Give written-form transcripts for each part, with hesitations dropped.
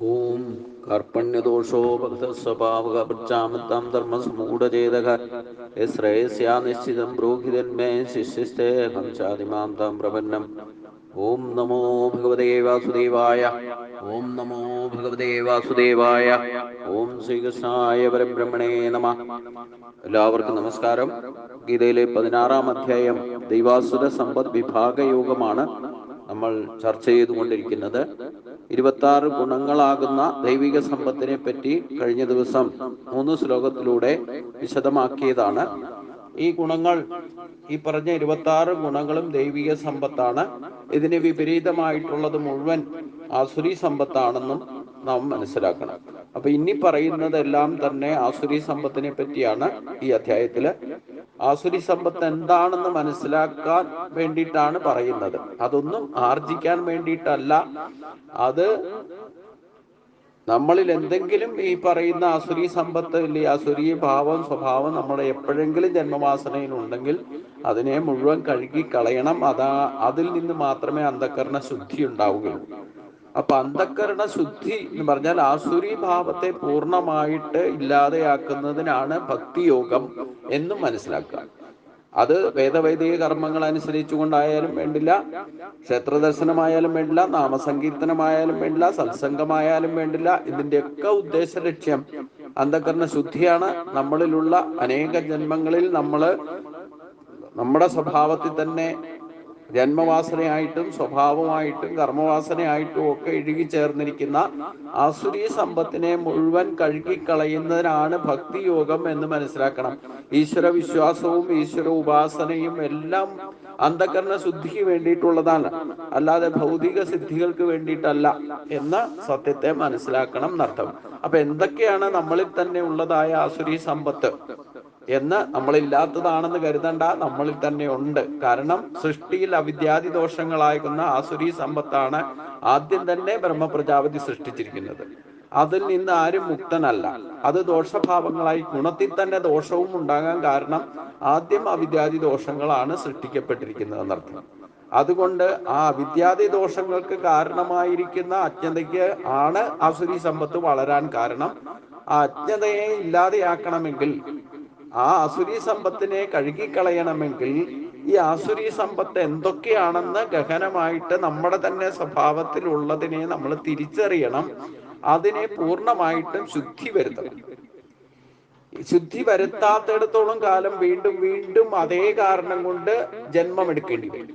ഓം കാർപ്പണ്യദോഷോപഗതസ്വഭാവകപൃച്ഛാമത്താം ധർമ്മസമൂഢചേതക ശ്രേയസ്യാ നിശ്ചിതം ബ്രൂഹിതന്മേ ശിഷ്യസ്തേഹം ചാതിമാം താം പ്രപന്നം. ഓം നമോ ഭഗവതേ വാസുദേവായ. ഓം നമോ ഭഗവതേ വാസുദേവായ. ഓം ശ്രീകൃഷ്ണായ പരബ്രഹ്മണേ നമഃ. എല്ലാവർക്കും നമസ്കാരം. ഗീതയിലെ 16-ാം അധ്യായം ദൈവാസുര സമ്പദ് വിഭാഗയോഗമാണ് നമ്മൾ ചർച്ച ചെയ്തുകൊണ്ടിരിക്കുന്നത്. 26 ഗുണങ്ങളാകുന്ന ദൈവിക സമ്പത്തിനെ പറ്റി കഴിഞ്ഞ ദിവസം 3 ശ്ലോകത്തിലൂടെ വിശദമാക്കിയതാണ്. ഈ ഗുണങ്ങൾ, ഈ പറഞ്ഞ 26 ഗുണങ്ങളും ദൈവിക സമ്പത്താണ്. ഇതിന് വിപരീതമായിട്ടുള്ളത് മുഴുവൻ ആസുരി സമ്പത്താണെന്നും നാം മനസ്സിലാക്കണം. അപ്പൊ ഇനി പറയുന്നതെല്ലാം തന്നെ ആസുരി സമ്പത്തിനെ പറ്റിയാണ്. ഈ അധ്യായത്തില് ആസുരി സമ്പത്ത് എന്താണെന്ന് മനസ്സിലാക്കാൻ വേണ്ടിയിട്ടാണ് പറയുന്നത്. അതൊന്നും ആർജിക്കാൻ വേണ്ടിയിട്ടല്ല. അത് നമ്മളിൽ എന്തെങ്കിലും ഈ പറയുന്ന ആസുരി സമ്പത്ത് ഇല്ലേ, ആസുരി ഭാവം സ്വഭാവം നമ്മുടെ എപ്പോഴെങ്കിലും ജന്മവാസനയിൽ ഉണ്ടെങ്കിൽ അതിനെ മുഴുവൻ കഴുകി കളയണം. അതിൽ നിന്ന് മാത്രമേ അന്ധകരണ ശുദ്ധി ഉണ്ടാവുകയുള്ളൂ. അപ്പൊ അന്ധകരണ ശുദ്ധി എന്ന് പറഞ്ഞാൽ ആസുരി ഭാവത്തെ പൂർണ്ണമായിട്ട് ഇല്ലാതെയാക്കുന്നതിനാണ് ഭക്തിയോഗം എന്നും മനസ്സിലാക്കുക. അത് വേദവൈദിക കർമ്മങ്ങൾ അനുസരിച്ചുകൊണ്ടായാലും വേണ്ടില്ല, ക്ഷേത്രദർശനമായാലും വേണ്ടില്ല, നാമസങ്കീർത്തനമായാലും വേണ്ടില്ല, സത്സംഗമായാലും വേണ്ടില്ല. ഇതിന്റെയൊക്കെ ഉദ്ദേശ ലക്ഷ്യം അന്ധകരണ ശുദ്ധിയാണ്. നമ്മളിലുള്ള അനേക ജന്മങ്ങളിൽ നമ്മുടെ സ്വഭാവത്തിൽ തന്നെ ജന്മവാസനയായിട്ടും സ്വഭാവമായിട്ടും കർമ്മവാസനയായിട്ടും ഒക്കെ ഇഴുകി ചേർന്നിരിക്കുന്ന ആസുരി സമ്പത്തിനെ മുഴുവൻ കഴുകിക്കളയുന്നതിനാണ് ഭക്തിയോഗം എന്ന് മനസ്സിലാക്കണം. ഈശ്വര വിശ്വാസവും ഈശ്വര ഉപാസനയും എല്ലാം അന്ധകരണ ശുദ്ധിക്ക് വേണ്ടിയിട്ടുള്ളതാണ്, അല്ലാതെ ഭൗതിക സിദ്ധികൾക്ക് വേണ്ടിയിട്ടല്ല എന്ന സത്യത്തെ മനസ്സിലാക്കണം എന്നർത്ഥം. അപ്പൊ എന്തൊക്കെയാണ് നമ്മളിൽ തന്നെ ഉള്ളതായ ആസുരി സമ്പത്ത് എന്ന് നമ്മളില്ലാത്തതാണെന്ന് കരുതണ്ട, നമ്മളിൽ തന്നെ ഉണ്ട്. കാരണം സൃഷ്ടിയിൽ അവിദ്യാദി ദോഷങ്ങളാകുന്ന ആസുരി സമ്പത്താണ് ആദ്യം തന്നെ ബ്രഹ്മപ്രജാപതി സൃഷ്ടിച്ചിരിക്കുന്നത്. അതിൽ നിന്ന് ആരും മുക്തനല്ല. അത് ദോഷഭാവങ്ങളായി ഗുണത്തിൽ തന്നെ ദോഷവും ഉണ്ടാകാൻ കാരണം ആദ്യം അവിദ്യാദി ദോഷങ്ങളാണ് സൃഷ്ടിക്കപ്പെട്ടിരിക്കുന്നത് എന്നർത്ഥം. അതുകൊണ്ട് ആ അവിദ്യാദി ദോഷങ്ങൾക്ക് കാരണമായിരിക്കുന്ന അജ്ഞതയ്ക്ക് ആണ് ആസുരി സമ്പത്ത് വളരാൻ കാരണം. ആ അജ്ഞതയെ ഇല്ലാതെയാക്കണമെങ്കിൽ, ആ ആസുരി സമ്പത്തിനെ കഴുകിക്കളയണമെങ്കിൽ ഈ ആസുരി സമ്പത്ത് എന്തൊക്കെയാണെന്ന് ഗഹനമായിട്ട് നമ്മുടെ തന്നെ സ്വഭാവത്തിലുള്ളതിനെ നമ്മൾ തിരിച്ചറിയണം. അതിനെ പൂർണ്ണമായിട്ടും ശുദ്ധി വരുത്തണം. ശുദ്ധി വരുത്താത്തിടത്തോളം കാലം വീണ്ടും വീണ്ടും അതേ കാരണം കൊണ്ട് ജന്മമെടുക്കേണ്ടി വരും.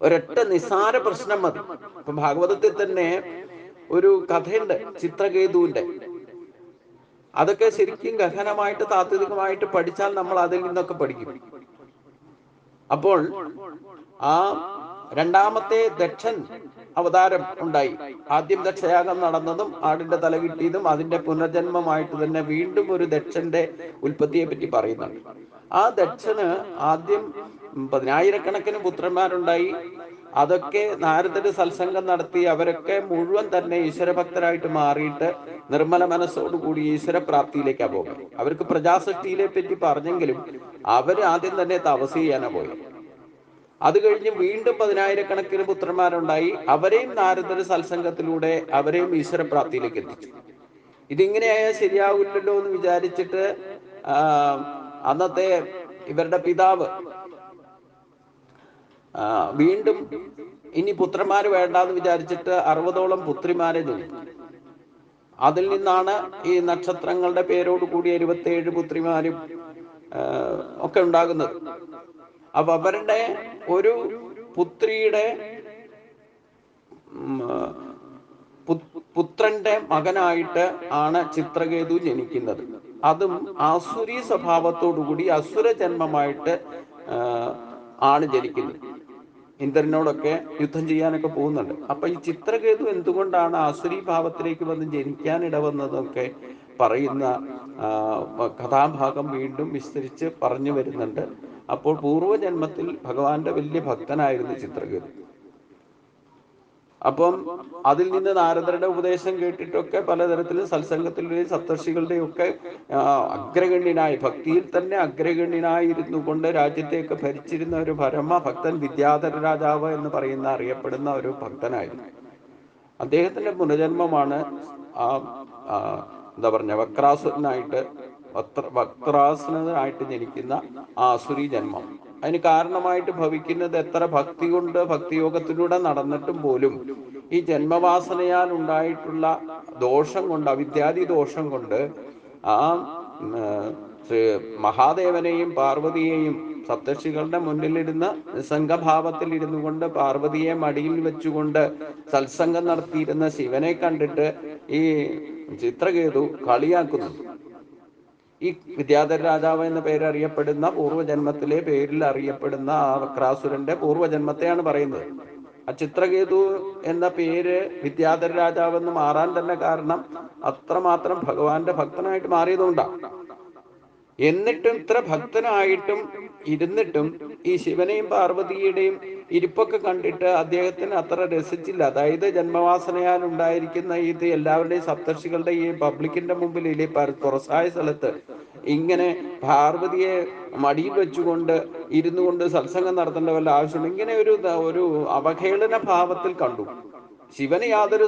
ഒരൊറ്റ നിസ്സാര പ്രശ്നം മതി. ഇപ്പൊ ഭാഗവതത്തിൽ തന്നെ ഒരു കഥയുണ്ട്, ചിത്രകേതുവിന്റെ. അതൊക്കെ ശരിക്കും ഗഹനമായിട്ട് താത്വികമായിട്ട് പഠിച്ചാൽ നമ്മൾ അതിൽ നിന്നൊക്കെ പഠിക്കും. അപ്പോൾ ആ രണ്ടാമത്തെ ദക്ഷൻ അവതാരം ഉണ്ടായി. ആദ്യം ദക്ഷയാഗം നടന്നതും ആടിന്റെ തല കിട്ടിയതും അതിന്റെ പുനർജന്മമായിട്ട് തന്നെ വീണ്ടും ഒരു ദക്ഷന്റെ ഉൽപ്പത്തിയെ പറ്റി പറയുന്നുണ്ട്. ആ ദക്ഷന് ആദ്യം 10,000-കണക്കിന് പുത്രന്മാരുണ്ടായി. അതൊക്കെ നാരദര് സത്സംഗം നടത്തി അവരൊക്കെ മുഴുവൻ തന്നെ ഈശ്വരഭക്തരായിട്ട് മാറിയിട്ട് നിർമ്മല മനസ്സോടുകൂടി ഈശ്വരപ്രാപ്തിയിലേക്കാണ് പോകുന്നത്. അവർക്ക് പ്രജാസൃഷ്ടിയിലെ പറ്റി പറഞ്ഞെങ്കിലും അവർ ആദ്യം തന്നെ തപസ് ചെയ്യാനാ പോയത്. അത് കഴിഞ്ഞ് വീണ്ടും 10,000-കണക്കിന് പുത്രന്മാരുണ്ടായി. അവരെയും നാരദര് സത്സംഗത്തിലൂടെ അവരെയും ഈശ്വരപ്രാപ്തിയിലേക്ക് എത്തിച്ചു. ഇതിങ്ങനെയായാൽ ശരിയാവില്ലല്ലോ എന്ന് വിചാരിച്ചിട്ട് അന്നത്തെ ഇവരുടെ പിതാവ് വീണ്ടും ഇനി പുത്രന്മാര് വേണ്ടാന്ന് വിചാരിച്ചിട്ട് 60ഓളം പുത്രിമാരെ ജനിച്ചു. അതിൽ നിന്നാണ് ഈ നക്ഷത്രങ്ങളുടെ പേരോട് കൂടി 27 പുത്രിമാരും ഒക്കെ ഉണ്ടാകുന്നത്. അപ്പൊ അവരുടെ ഒരു പുത്രിയുടെ പുത്രന്റെ മകനായിട്ട് ആണ് ചിത്രകേതു ജനിക്കുന്നത്. അതും ആസുരി സ്വഭാവത്തോടുകൂടി അസുര ജന്മമായിട്ട് ആണ് ജനിക്കുന്നത്. ഇന്ദ്രനോടൊക്കെ യുദ്ധം ചെയ്യാനൊക്കെ പോകുന്നുണ്ട്. അപ്പൊ ഈ ചിത്രകേതു എന്തുകൊണ്ടാണ് ആസുരി ഭാവത്തിലേക്ക് വന്ന് ജനിക്കാൻ ഇടവന്നതൊക്കെ പറയുന്ന കഥാഭാഗം വീണ്ടും വിസ്തരിച്ച് പറഞ്ഞു വരുന്നുണ്ട്. അപ്പോൾ പൂർവ്വജന്മത്തിൽ ഭഗവാന്റെ വലിയ ഭക്തനായിരുന്നു ചിത്രകേതു. അപ്പം അതിൽ നിന്ന് നാരദരുടെ ഉപദേശം കേട്ടിട്ടൊക്കെ പലതരത്തിലും സത്സംഗത്തിലൂടെയും സപ്തർഷികളുടെയും ഒക്കെ അഗ്രഗണ്യനായി, ഭക്തിയിൽ തന്നെ അഗ്രഗണ്യനായിരുന്നു കൊണ്ട് രാജ്യത്തെയൊക്കെ ഭരിച്ചിരുന്ന ഒരു പരമഭക്തൻ, വിദ്യാധര രാജാവ് എന്ന് അറിയപ്പെടുന്ന ഒരു ഭക്തനായിരുന്നു. അദ്ദേഹത്തിന്റെ പുനർജന്മമാണ് ആ ആ, എന്താ പറഞ്ഞ വക്രാസുരനായിട്ട് ജനിക്കുന്ന ആ ആസുരി ജന്മം. അതിന് കാരണമായിട്ട് ഭവിക്കുന്നത് എത്ര ഭക്തി കൊണ്ട് ഭക്തിയോഗത്തിലൂടെ നടന്നിട്ടും പോലും ഈ ജന്മവാസനയാൽ ഉണ്ടായിട്ടുള്ള ദോഷം കൊണ്ട്, അവിദ്യാദി ദോഷം കൊണ്ട് ആ ഉം, മഹാദേവനെയും പാർവതിയെയും സപ്തർഷികളുടെ മുന്നിലിരുന്ന് നിസ്സംഗഭാവത്തിൽ ഇരുന്നു കൊണ്ട് പാർവതിയെ മടിയിൽ വെച്ചുകൊണ്ട് സത്സംഗം നടത്തിയിരുന്ന ശിവനെ കണ്ടിട്ട് ഈ ചിത്രകേതു കളിയാക്കുന്നു. ഈ വിദ്യാധര രാജാവ് എന്ന പേരറിയപ്പെടുന്ന പൂർവ്വജന്മത്തിലെ പേരിൽ അറിയപ്പെടുന്ന ആ വക്രാസുരന്റെ പൂർവ്വജന്മത്തെയാണ് പറയുന്നത്. ആ ചിത്രകേതു എന്ന പേര് വിദ്യാധര രാജാവ് എന്ന് മാറാൻ തന്നെ കാരണം അത്രമാത്രം ഭഗവാന്റെ ഭക്തനായിട്ട് മാറിയതുകൊണ്ടാണ്. എന്നിട്ടും ഇത്ര ഭക്തനായിട്ടും ഇരുന്നിട്ടും ഈ ശിവനെയും പാർവതിയുടെയും ഇരിപ്പൊക്കെ കണ്ടിട്ട് അദ്ദേഹത്തിന് അത്ര രസിച്ചില്ല. അതായത് ജന്മവാസനയാൽ ഉണ്ടായിരിക്കുന്ന ഇത് എല്ലാവരുടെയും സപ്തർഷികളുടെ ഈ പബ്ലിക്കിന്റെ മുമ്പിൽ ഇല്ലേ തുറസായ സ്ഥലത്ത് ഇങ്ങനെ പാർവതിയെ മടിയിൽ വെച്ചുകൊണ്ട് ഇരുന്നു കൊണ്ട് സത്സംഗം നടത്തേണ്ട വല്ല ആവശ്യമുണ്ട്? ഇങ്ങനെ ഒരു അവഹേളന ഭാവത്തിൽ കണ്ടു. ശിവന് യാതൊരു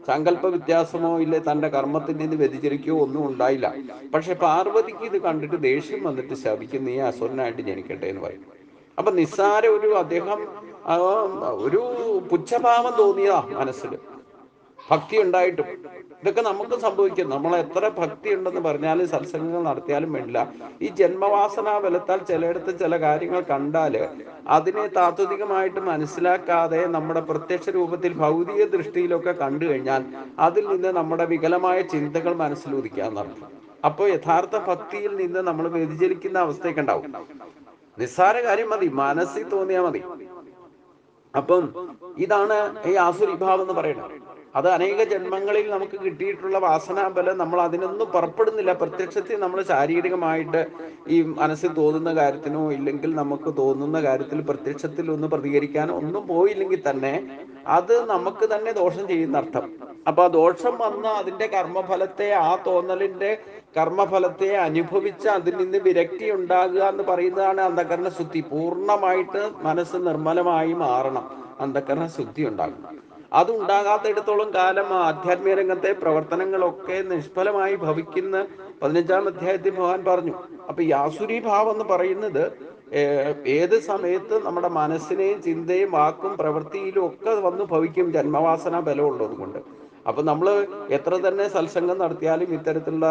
സങ്കല്പ വ്യത്യാസമോ ഇല്ല, തന്റെ കർമ്മത്തിൽ നിന്ന് വ്യതിചരിക്കുകയോ ഒന്നും ഉണ്ടായില്ല. പക്ഷെ പാർവതിക്ക് ഇത് കണ്ടിട്ട് ദേഷ്യം വന്നിട്ട് ശപിക്കും, നീ അസുരനായിട്ട് ജനിക്കട്ടെ എന്ന് പറയും. അപ്പൊ നിസ്സാര അദ്ദേഹം ഒരു പുച്ഛഭാവം തോന്നിയതാ മനസ്സിൽ, ഭക്തി ഉണ്ടായിട്ടും. ഇതൊക്കെ നമുക്ക് സംഭവിക്കും. നമ്മൾ എത്ര ഭക്തി ഉണ്ടെന്ന് പറഞ്ഞാലും സത്സംഗങ്ങൾ നടത്തിയാലും വേണ്ടില്ല, ഈ ജന്മവാസന ബലത്താൽ ചിലയിടത്ത് ചില കാര്യങ്ങൾ കണ്ടാൽ അതിനെ താത്വികമായിട്ട് മനസ്സിലാക്കാതെ നമ്മുടെ പ്രത്യക്ഷ രൂപത്തിൽ ഭൗതിക ദൃഷ്ടിയിലൊക്കെ കണ്ടു കഴിഞ്ഞാൽ അതിൽ നിന്ന് നമ്മുടെ വികലമായ ചിന്തകൾ മനസ്സിലുദിക്കാന്നർത്ഥം. അപ്പോൾ യഥാർത്ഥ ഭക്തിയിൽ നിന്ന് നമ്മൾ വ്യതിചലിക്കുന്ന അവസ്ഥയൊക്കെ ഉണ്ടാവും. നിസ്സാര കാര്യം മതി, മനസ്സിൽ തോന്നിയാൽ മതി. അപ്പം ഇതാണ് ഈ ആസുരിഭാവം എന്ന് പറയുന്നത്. അത് അനേക ജന്മങ്ങളിൽ നമുക്ക് കിട്ടിയിട്ടുള്ള വാസനാബലം. നമ്മൾ അതിനൊന്നും പുറപ്പെടുന്നില്ല. പ്രത്യക്ഷത്തിൽ നമ്മൾ ശാരീരികമായിട്ട് ഈ മനസ്സിൽ തോന്നുന്ന കാര്യത്തിനോ ഇല്ലെങ്കിൽ നമുക്ക് തോന്നുന്ന കാര്യത്തിൽ പ്രത്യക്ഷത്തിൽ ഒന്ന് പ്രതികരിക്കാനോ ഒന്നും പോയില്ലെങ്കിൽ തന്നെ അത് നമുക്ക് തന്നെ ദോഷം ചെയ്യുന്ന അർത്ഥം. അപ്പൊ ആ ദോഷം വന്ന അതിന്റെ കർമ്മഫലത്തെ, ആ തോന്നലിന്റെ കർമ്മഫലത്തെ അനുഭവിച്ച് അതിൽ നിന്ന് വിരക്തി ഉണ്ടാകുക എന്ന് പറയുന്നതാണ് അന്ധകരണ ശുദ്ധി. പൂർണ്ണമായിട്ട് മനസ്സ് നിർമ്മലമായി മാറണം, അന്ധകരണ ശുദ്ധി ഉണ്ടാകും. അത് ഉണ്ടാകാത്തിടത്തോളം കാലം ആധ്യാത്മിക രംഗത്തെ പ്രവർത്തനങ്ങളൊക്കെ നിഷ്ഫലമായി ഭവിക്കുന്ന 15-ാം അധ്യായത്തിൽ ഭഗവാൻ പറഞ്ഞു. അപ്പൊ ഈ ആസുരി ഭാവം എന്ന് പറയുന്നത് ഏത് സമയത്ത് നമ്മുടെ മനസ്സിനെയും ചിന്തയും വാക്കും പ്രവൃത്തിയിലും ഒക്കെ വന്ന് ഭവിക്കും, ജന്മവാസന ബലം ഉള്ളത് കൊണ്ട്. അപ്പൊ നമ്മൾ എത്ര തന്നെ സത്സംഗം നടത്തിയാലും ഇത്തരത്തിലുള്ള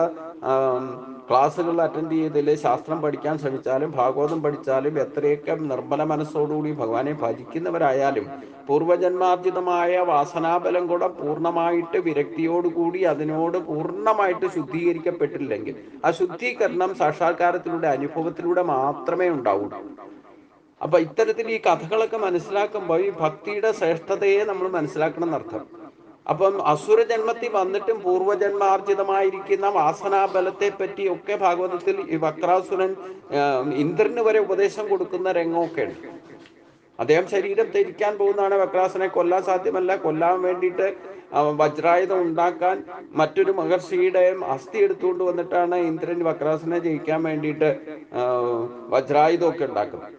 ക്ലാസ്സുകൾ അറ്റൻഡ് ചെയ്തില്ലേ, ശാസ്ത്രം പഠിക്കാൻ ശ്രമിച്ചാലും ഭാഗവതം പഠിച്ചാലും എത്രയൊക്കെ നിർമ്മല മനസ്സോടുകൂടി ഭഗവാനെ ഭജിക്കുന്നവരായാലും പൂർവജന്മാർജിതമായ വാസനാബലം കൂടെ പൂർണ്ണമായിട്ട് വിരക്തിയോടുകൂടി അതിനോട് പൂർണ്ണമായിട്ട് ശുദ്ധീകരിക്കപ്പെട്ടില്ലെങ്കിൽ ആ ശുദ്ധീകരണം സാക്ഷാത്കാരത്തിലൂടെ, അനുഭവത്തിലൂടെ മാത്രമേ ഉണ്ടാവൂ. അപ്പൊ ഇത്തരത്തിൽ ഈ കഥകളൊക്കെ മനസ്സിലാക്കുമ്പോൾ ഈ ഭക്തിയുടെ ശ്രേഷ്ഠതയെ നമ്മൾ മനസ്സിലാക്കണം എന്നർത്ഥം. അപ്പം അസുരജന്മത്തിൽ വന്നിട്ടും പൂർവജന്മാർജിതമായിരിക്കുന്ന വാസനാബലത്തെ പറ്റി ഒക്കെ ഭാഗവതത്തിൽ ഈ വക്രാസുരൻ ഇന്ദ്രന് വരെ ഉപദേശം കൊടുക്കുന്ന രംഗമൊക്കെ ഉണ്ട്. അദ്ദേഹം ശരീരം ധരിക്കാൻ പോകുന്നതാണ്. വക്രാസുരനെ കൊല്ലാൻ സാധ്യമല്ല. കൊല്ലാൻ വേണ്ടിയിട്ട് വജ്രായുധം ഉണ്ടാക്കാൻ മറ്റൊരു മഹർഷിയുടെ അസ്ഥി എടുത്തുകൊണ്ട് വന്നിട്ടാണ് ഇന്ദ്രൻ വക്രാസുരനെ ജയിക്കാൻ വേണ്ടിയിട്ട് വജ്രായുധമൊക്കെ ഉണ്ടാക്കുന്നത്.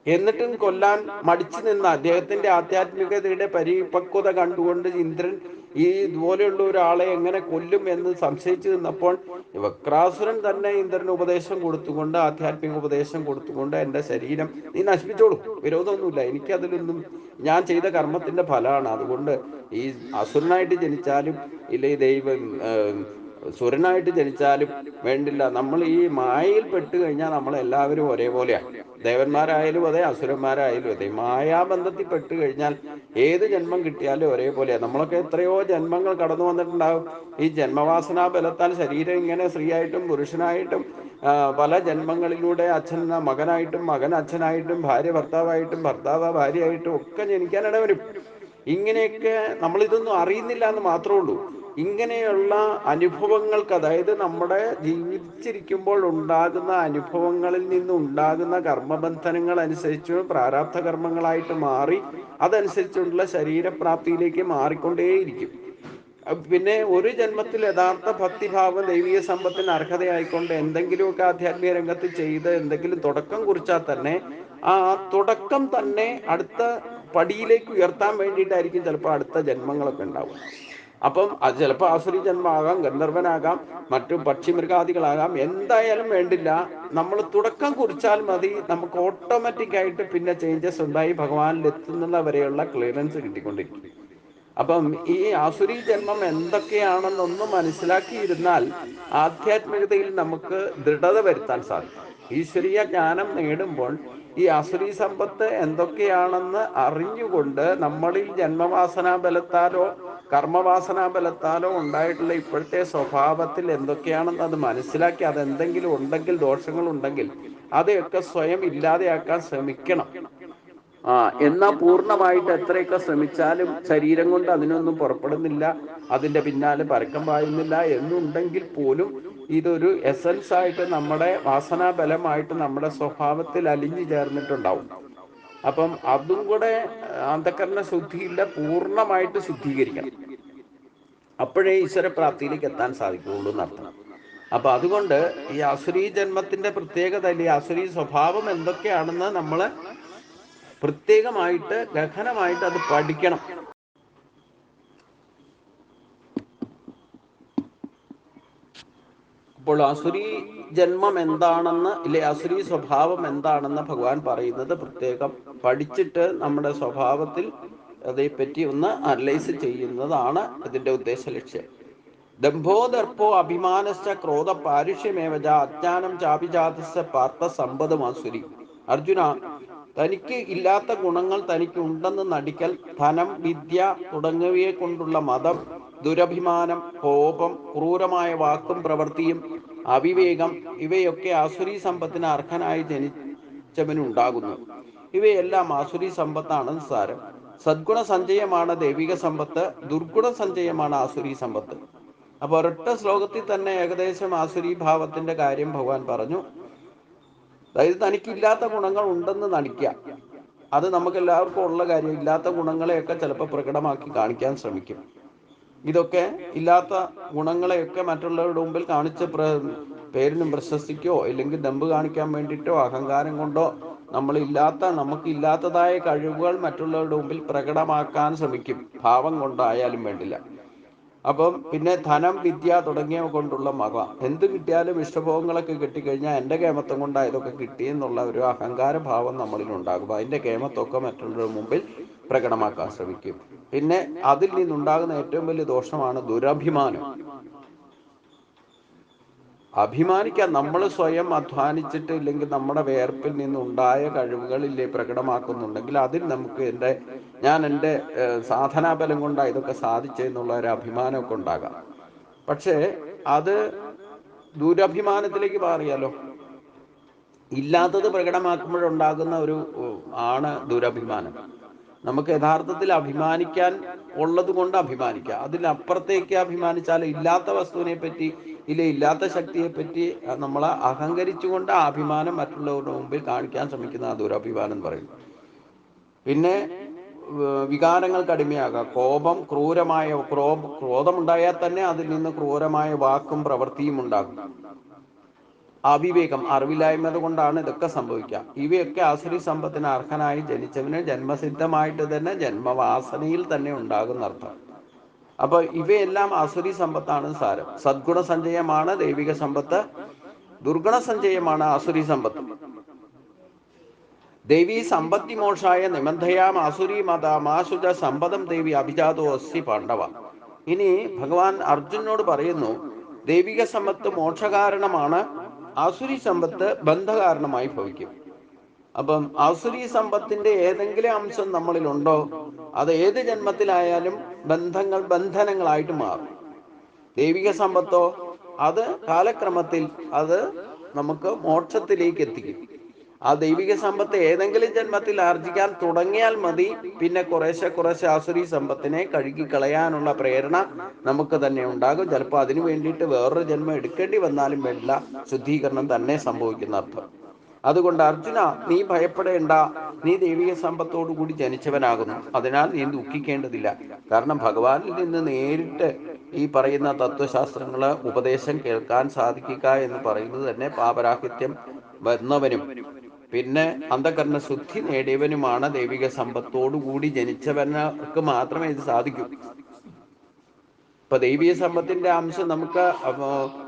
എന്നിട്ടും കൊല്ലാൻ മടിച്ചു നിന്ന അദ്ദേഹത്തിന്റെ ആധ്യാത്മികതയുടെ പരിപക്വത കണ്ടുകൊണ്ട് ഇന്ദ്രൻ ഈ ഇതുപോലെയുള്ള ഒരാളെ എങ്ങനെ കൊല്ലും എന്ന് സംശയിച്ചു നിന്നപ്പോൾ വക്രാസുരൻ തന്നെ ഇന്ദ്രന് ഉപദേശം കൊടുത്തുകൊണ്ട്, ആധ്യാത്മിക ഉപദേശം കൊടുത്തുകൊണ്ട്, എൻ്റെ ശരീരം നീ നശിപ്പിച്ചോളൂ, വിരോധമൊന്നുമില്ല, എനിക്കതിലൊന്നും, ഞാൻ ചെയ്ത കർമ്മത്തിന്റെ ഫലമാണ്. അതുകൊണ്ട് ഈ അസുരനായിട്ട് ജനിച്ചാലും ഇല്ല, ഈ സുരനായിട്ട് ജനിച്ചാലും വേണ്ടില്ല, നമ്മൾ ഈ മായയിൽ പെട്ട് കഴിഞ്ഞാൽ നമ്മളെല്ലാവരും ഒരേപോലെയാണ്. ദേവന്മാരായാലും അതെ, അസുരന്മാരായാലും അതെ. മായാബന്ധത്തിൽ പെട്ട് കഴിഞ്ഞാൽ ഏത് ജന്മം കിട്ടിയാലും ഒരേപോലെയാണ്. നമ്മളൊക്കെ എത്രയോ ജന്മങ്ങൾ കടന്നു വന്നിട്ടുണ്ടാവും. ഈ ജന്മവാസനാ ബലത്താൽ ശരീരം ഇങ്ങനെ സ്ത്രീയായിട്ടും പുരുഷനായിട്ടും പല ജന്മങ്ങളിലൂടെ അച്ഛൻ മകനായിട്ടും മകൻ അച്ഛനായിട്ടും ഭാര്യ ഭർത്താവായിട്ടും ഭർത്താവ് ഭാര്യയായിട്ടും ഒക്കെ ജനിക്കാനിട വരും. ഇങ്ങനെയൊക്കെ നമ്മളിതൊന്നും അറിയുന്നില്ല എന്ന് മാത്രമേ ഉള്ളൂ. ഇങ്ങനെയുള്ള അനുഭവങ്ങൾക്ക്, അതായത് നമ്മുടെ ജീവിച്ചിരിക്കുമ്പോൾ ഉണ്ടാകുന്ന അനുഭവങ്ങളിൽ നിന്നുണ്ടാകുന്ന കർമ്മബന്ധനങ്ങൾ അനുസരിച്ച് പ്രാരാബ്ധ കർമ്മങ്ങളായിട്ട് മാറി അതനുസരിച്ചുള്ള ശരീരപ്രാപ്തിയിലേക്ക് മാറിക്കൊണ്ടേയിരിക്കും. പിന്നെ ഒരു ജന്മത്തിൽ യഥാർത്ഥ ഭക്തിഭാവം ദൈവീയ സമ്പത്തിന് അർഹതയായിക്കൊണ്ട് എന്തെങ്കിലുമൊക്കെ ആധ്യാത്മിക രംഗത്ത് ചെയ്ത് എന്തെങ്കിലും തുടക്കം കുറിച്ചാൽ തന്നെ ആ തുടക്കം തന്നെ അടുത്ത പടിയിലേക്ക് ഉയർത്താൻ വേണ്ടിയിട്ടായിരിക്കും ചിലപ്പോൾ അടുത്ത ജന്മങ്ങളൊക്കെ ഉണ്ടാവും. അപ്പം അത് ചിലപ്പോൾ ആസുരി ജന്മമാകാം, ഗന്ധർവനാകാം, മറ്റു പക്ഷിമൃഗാദികളാകാം, എന്തായാലും വേണ്ടില്ല. നമ്മൾ തുടക്കം കുറിച്ചാൽ മതി, നമുക്ക് ഓട്ടോമാറ്റിക്കായിട്ട് പിന്നെ ചേഞ്ചസ് ഉണ്ടായി ഭഗവാനിൽ എത്തുന്നത് വരെയുള്ള ക്ലിയറൻസ് കിട്ടിക്കൊണ്ടിരിക്കും. അപ്പം ഈ ആസുരി ജന്മം എന്തൊക്കെയാണെന്നൊന്ന് മനസ്സിലാക്കിയിരുന്നാൽ ആധ്യാത്മികതയിൽ നമുക്ക് ദൃഢത വരുത്താൻ സാധിക്കും. ഈശ്വരീയ ജ്ഞാനം നേടുമ്പോൾ ഈ ആസുരി സമ്പത്ത് എന്തൊക്കെയാണെന്ന് അറിഞ്ഞുകൊണ്ട് നമ്മളിൽ ജന്മവാസനാ ബലത്താലോ കർമ്മവാസനാ ബലത്താലോ ഉണ്ടായിട്ടുള്ള ഇപ്പോഴത്തെ സ്വഭാവത്തിൽ എന്തൊക്കെയാണെന്ന് അത് മനസ്സിലാക്കി അതെന്തെങ്കിലും ഉണ്ടെങ്കിൽ, ദോഷങ്ങളുണ്ടെങ്കിൽ അതൊക്കെ സ്വയം ഇല്ലാതെയാക്കാൻ ശ്രമിക്കണം. എന്നാൽ പൂർണ്ണമായിട്ട് എത്രയൊക്കെ ശ്രമിച്ചാലും ശരീരം കൊണ്ട് അതിനൊന്നും പുറപ്പെടുന്നില്ല, അതിൻ്റെ പിന്നാലെ പരക്കം പായുന്നില്ല എന്നുണ്ടെങ്കിൽ പോലും ഇതൊരു എസൻസ് ആയിട്ട് നമ്മുടെ വാസനാബലമായിട്ട് നമ്മുടെ സ്വഭാവത്തിൽ അലിഞ്ഞു ചേർന്നിട്ടുണ്ടാവും. അപ്പം അതും കൂടെ അന്ധകരണ ശുദ്ധിയില്ല, പൂർണ്ണമായിട്ട് ശുദ്ധീകരിക്കണം. അപ്പോഴേ ഈശ്വരപ്രാപ്തിയിലേക്ക് എത്താൻ സാധിക്കുകയുള്ളൂ എന്നർത്ഥം. അപ്പം അതുകൊണ്ട് ഈ ആസുരീ ജന്മത്തിൻ്റെ പ്രത്യേകത, അല്ലെങ്കിൽ ആസുരീ സ്വഭാവം എന്തൊക്കെയാണെന്ന് നമ്മൾ പ്രത്യേകമായിട്ട് ഗഹനമായിട്ട് അത് പഠിക്കണം. അപ്പോൾ ആസുരി ജന്മം എന്താണെന്ന്, ഇല്ലെ ആസുരി സ്വഭാവം എന്താണെന്ന് ഭഗവാൻ പറയുന്നത് പ്രത്യേകം പഠിച്ചിട്ട് നമ്മുടെ സ്വഭാവത്തിൽ അതേപ്പറ്റി ഒന്ന് അനലൈസ് ചെയ്യുന്നതാണ് ഇതിൻ്റെ ഉദ്ദേശ ലക്ഷ്യം. ദംഭോദർപ്പോ അഭിമാനശ്ച ക്രോധ പാരുഷ്യമേവച അജ്ഞാനം ചാപിജാതസ്യ പാർത്ഥ സമ്പദം ആസുരി. അർജുന, തനിക്ക് ഇല്ലാത്ത ഗുണങ്ങൾ തനിക്ക് ഉണ്ടെന്ന് നടിക്കൽ, ധനം, വിദ്യ തുടങ്ങിയവയെ കൊണ്ടുള്ള മതം, ദുരഭിമാനം, കോപം, ക്രൂരമായ വാക്കും പ്രവൃത്തിയും, അവിവേകം, ഇവയൊക്കെ ആസുരി സമ്പത്തിന് അർഹനായി ജനിച്ചവനുണ്ടാകുന്നു. ഇവയെല്ലാം ആസുരി സമ്പത്താണെന്ന് സാരം. സദ്ഗുണ സഞ്ചയമാണ് ദൈവിക സമ്പത്ത്, ദുർഗുണ സഞ്ചയമാണ് ആസുരി സമ്പത്ത്. അപ്പോൾ ഒരൊറ്റ ശ്ലോകത്തിൽ തന്നെ ഏകദേശം ആസുരി ഭാവത്തിന്റെ കാര്യം ഭഗവാൻ പറഞ്ഞു. അതായത് തനിക്കില്ലാത്ത ഗുണങ്ങൾ ഉണ്ടെന്ന് നടിക്കുക, അത് നമുക്ക് എല്ലാവർക്കും ഉള്ള കാര്യം. ഇല്ലാത്ത ഗുണങ്ങളെയൊക്കെ ചിലപ്പോൾ പ്രകടമാക്കി കാണിക്കാൻ ശ്രമിക്കും. ഇതൊക്കെ ഇല്ലാത്ത ഗുണങ്ങളെയൊക്കെ മറ്റുള്ളവരുടെ മുമ്പിൽ കാണിച്ച് പേരിനും പ്രശസ്തിക്കോ ഇല്ലെങ്കിൽ ദമ്പ് കാണിക്കാൻ വേണ്ടിയിട്ടോ അഹങ്കാരം കൊണ്ടോ നമുക്കില്ലാത്തതായ കഴിവുകൾ മറ്റുള്ളവരുടെ മുമ്പിൽ പ്രകടമാക്കാൻ ശ്രമിക്കും, ഭാവം കൊണ്ടായാലും വേണ്ടില്ല. അപ്പം പിന്നെ ധനം, വിദ്യ തുടങ്ങിയവ കൊണ്ടുള്ള മത, എന്ത് കിട്ടിയാലും ഇഷ്ടഭോഗങ്ങളൊക്കെ കിട്ടിക്കഴിഞ്ഞാൽ എൻ്റെ കേമത്വം കൊണ്ടാണ് ഇതൊക്കെ കിട്ടിയെന്നുള്ള ഒരു അഹങ്കാര ഭാവം നമ്മളിലുണ്ടാകും. അതിൻ്റെ കേമത്വമൊക്കെ മറ്റുള്ളവരുടെ മുമ്പിൽ പ്രകടമാക്കാൻ ശ്രമിക്കും. പിന്നെ അതിൽ നിന്നുണ്ടാകുന്ന ഏറ്റവും വലിയ ദോഷമാണ് ദുരഭിമാനം. അഭിമാനിക്കാൻ, നമ്മൾ സ്വയം അധ്വാനിച്ചിട്ട് ഇല്ലെങ്കിൽ നമ്മുടെ വേർപ്പിൽ നിന്നുണ്ടായ കഴിവുകളില്ലേ പ്രകടമാക്കുന്നുണ്ടെങ്കിൽ അതിൽ നമുക്ക് ഞാൻ എൻ്റെ സാധനാബലം കൊണ്ടാണ് ഇതൊക്കെ സാധിച്ചെന്നുള്ള ഒരു അഭിമാനമൊക്കെ ഉണ്ടാകാം. പക്ഷേ അത് ദുരഭിമാനത്തിലേക്ക് മാറിയാലോ. ഇല്ലാത്തത് പ്രകടമാക്കുമ്പോഴുണ്ടാകുന്ന ആണ് ദുരഭിമാനം. നമുക്ക് യഥാർത്ഥത്തിൽ അഭിമാനിക്കാൻ ഉള്ളത് കൊണ്ട് അഭിമാനിക്കുക, അതിലപ്പുറത്തേക്ക് അഭിമാനിച്ചാൽ ഇല്ലാത്ത വസ്തുവിനെ പറ്റി ഇല്ലാത്ത ശക്തിയെ പറ്റി നമ്മൾ അഹങ്കരിച്ചുകൊണ്ട് ആ അഭിമാനം മറ്റുള്ളവരുടെ മുമ്പിൽ കാണിക്കാൻ ശ്രമിക്കുന്ന ദുരഭിമാനം പറയും. പിന്നെ വികാരങ്ങൾക്ക് അടിമയാകാം. കോപം, ക്രോധമുണ്ടായാൽ തന്നെ അതിൽ നിന്ന് ക്രൂരമായ വാക്കും പ്രവൃത്തിയും ഉണ്ടാകും. അവിവേകം, അറിവില്ലായ്മ കൊണ്ടാണ് ഇതൊക്കെ സംഭവിക്കുക. ഇവയൊക്കെ ആസുരി സമ്പത്തിന് അർഹനായി ജനിച്ചവന് ജന്മസിദ്ധമായിട്ട് തന്നെ ജന്മവാസനയിൽ തന്നെ ഉണ്ടാകുന്ന അർത്ഥം. അപ്പൊ ഇവയെല്ലാം ആസുരി സമ്പത്താണ് സാരം. സദ്ഗുണ സഞ്ചയമാണ് ദൈവിക സമ്പത്ത്, ദുർഗുണ സഞ്ചയമാണ് ആസുരി സമ്പത്ത്. ദേവി സമ്പത്തി മോക്ഷായ നിബന്ധയാം ആസുരി മതമാശുജ സമ്പദം ദേവി അഭിജാതോ അസ്തി പാണ്ഡവ. ഇനി ഭഗവാൻ അർജുനോട് പറയുന്നു, ദൈവിക സമ്പത്ത് മോക്ഷകാരണമാണ്, ആസുരി സമ്പത്ത് ബന്ധകാരണമായി ഭവിക്കും. അപ്പം ആസുരി സമ്പത്തിന്റെ ഏതെങ്കിലും അംശം നമ്മളിലുണ്ടോ, അത് ഏത് ജന്മത്തിലായാലും ബന്ധനങ്ങളായിട്ട് മാറും. ദൈവിക സമ്പത്തോ അത് കാലക്രമത്തിൽ അത് നമുക്ക് മോക്ഷത്തിലേക്ക് എത്തിക്കും. ആ ദൈവിക സമ്പത്ത് ഏതെങ്കിലും ജന്മത്തിൽ ആർജിക്കാൻ തുടങ്ങിയാൽ മതി, പിന്നെ കുറേശ്ശെ ആസുരി സമ്പത്തിനെ കഴുകിക്കളയാനുള്ള പ്രേരണ നമുക്ക് തന്നെ ഉണ്ടാകും. ചിലപ്പോൾ അതിനു വേണ്ടിയിട്ട് വേറൊരു ജന്മം എടുക്കേണ്ടി വന്നാലും വേണ്ട, ശുദ്ധീകരണം തന്നെ സംഭവിക്കുന്ന അർത്ഥം. അതുകൊണ്ട് അർജുന, നീ ഭയപ്പെടേണ്ട, നീ ദൈവിക സമ്പത്തോടു കൂടി ജനിച്ചവനാകുന്നു. അതിനാൽ നീ ദുഃഖിക്കേണ്ടതില്ല. കാരണം ഭഗവാനിൽ നിന്ന് നേരിട്ട് ഈ പറയുന്ന തത്വശാസ്ത്രങ്ങള് ഉപദേശം കേൾക്കാൻ സാധിക്കുക എന്ന് പറയുന്നത് തന്നെ പാപരാഹിത്യം വന്നവനും പിന്നെ അന്ധകരണ ശുദ്ധി നേടിയവനുമാണ്. ദൈവിക സമ്പത്തോടു കൂടി ജനിച്ചവർക്ക് മാത്രമേ ഇത് സാധിക്കൂ. ഇപ്പൊ ദൈവീയ സമ്പത്തിന്റെ അംശം നമുക്ക്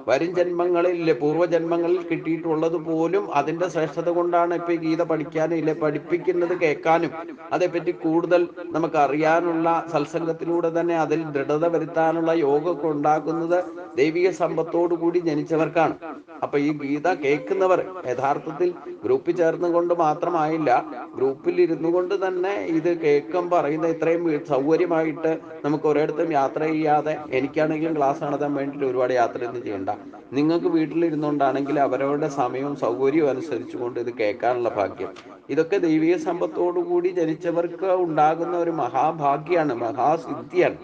വരും ജന്മങ്ങളിൽ, പൂർവ്വജന്മങ്ങളിൽ കിട്ടിയിട്ടുള്ളത് പോലും അതിന്റെ ശ്രേഷ്ഠത കൊണ്ടാണ് ഇപ്പൊ ഈ ഗീത പഠിക്കാനും ഇല്ല പഠിപ്പിക്കുന്നത്, കേൾക്കാനും അതേപ്പറ്റി കൂടുതൽ നമുക്ക് അറിയാനുള്ള സത്സംഗത്തിലൂടെ തന്നെ അതിൽ ദൃഢത വരുത്താനുള്ള യോഗമൊക്കെ ഉണ്ടാക്കുന്നത് ദൈവിക സമ്പത്തോടു കൂടി ജനിച്ചവർക്കാണ്. അപ്പൊ ഈ ഗീത കേൾക്കുന്നവർ യഥാർത്ഥത്തിൽ ഗ്രൂപ്പിൽ ചേർന്നുകൊണ്ട് മാത്രമായില്ല, ഗ്രൂപ്പിൽ ഇരുന്നു കൊണ്ട് തന്നെ ഇത് കേൾക്കുമ്പോൾ അറിയുന്ന ഇത്രയും സൗകര്യമായിട്ട് നമുക്ക് ഒരിടത്തും യാത്ര ചെയ്യാതെ, എനിക്കാണെങ്കിലും ക്ലാസ് നടത്താൻ വേണ്ടിയിട്ട് ഒരുപാട് യാത്രയൊന്നും ചെയ്യണ്ട, നിങ്ങൾക്ക് വീട്ടിലിരുന്നുകൊണ്ടാണെങ്കിൽ അവരവരുടെ സമയവും സൗകര്യവും അനുസരിച്ചുകൊണ്ട് ഇത് കേൾക്കാനുള്ള ഭാഗ്യം, ഇതൊക്കെ ദൈവിക സമ്പത്തോടു കൂടി ജനിച്ചവർക്ക് ഉണ്ടാകുന്ന ഒരു മഹാഭാഗ്യാണ്, മഹാസിദ്ധിയാണ്.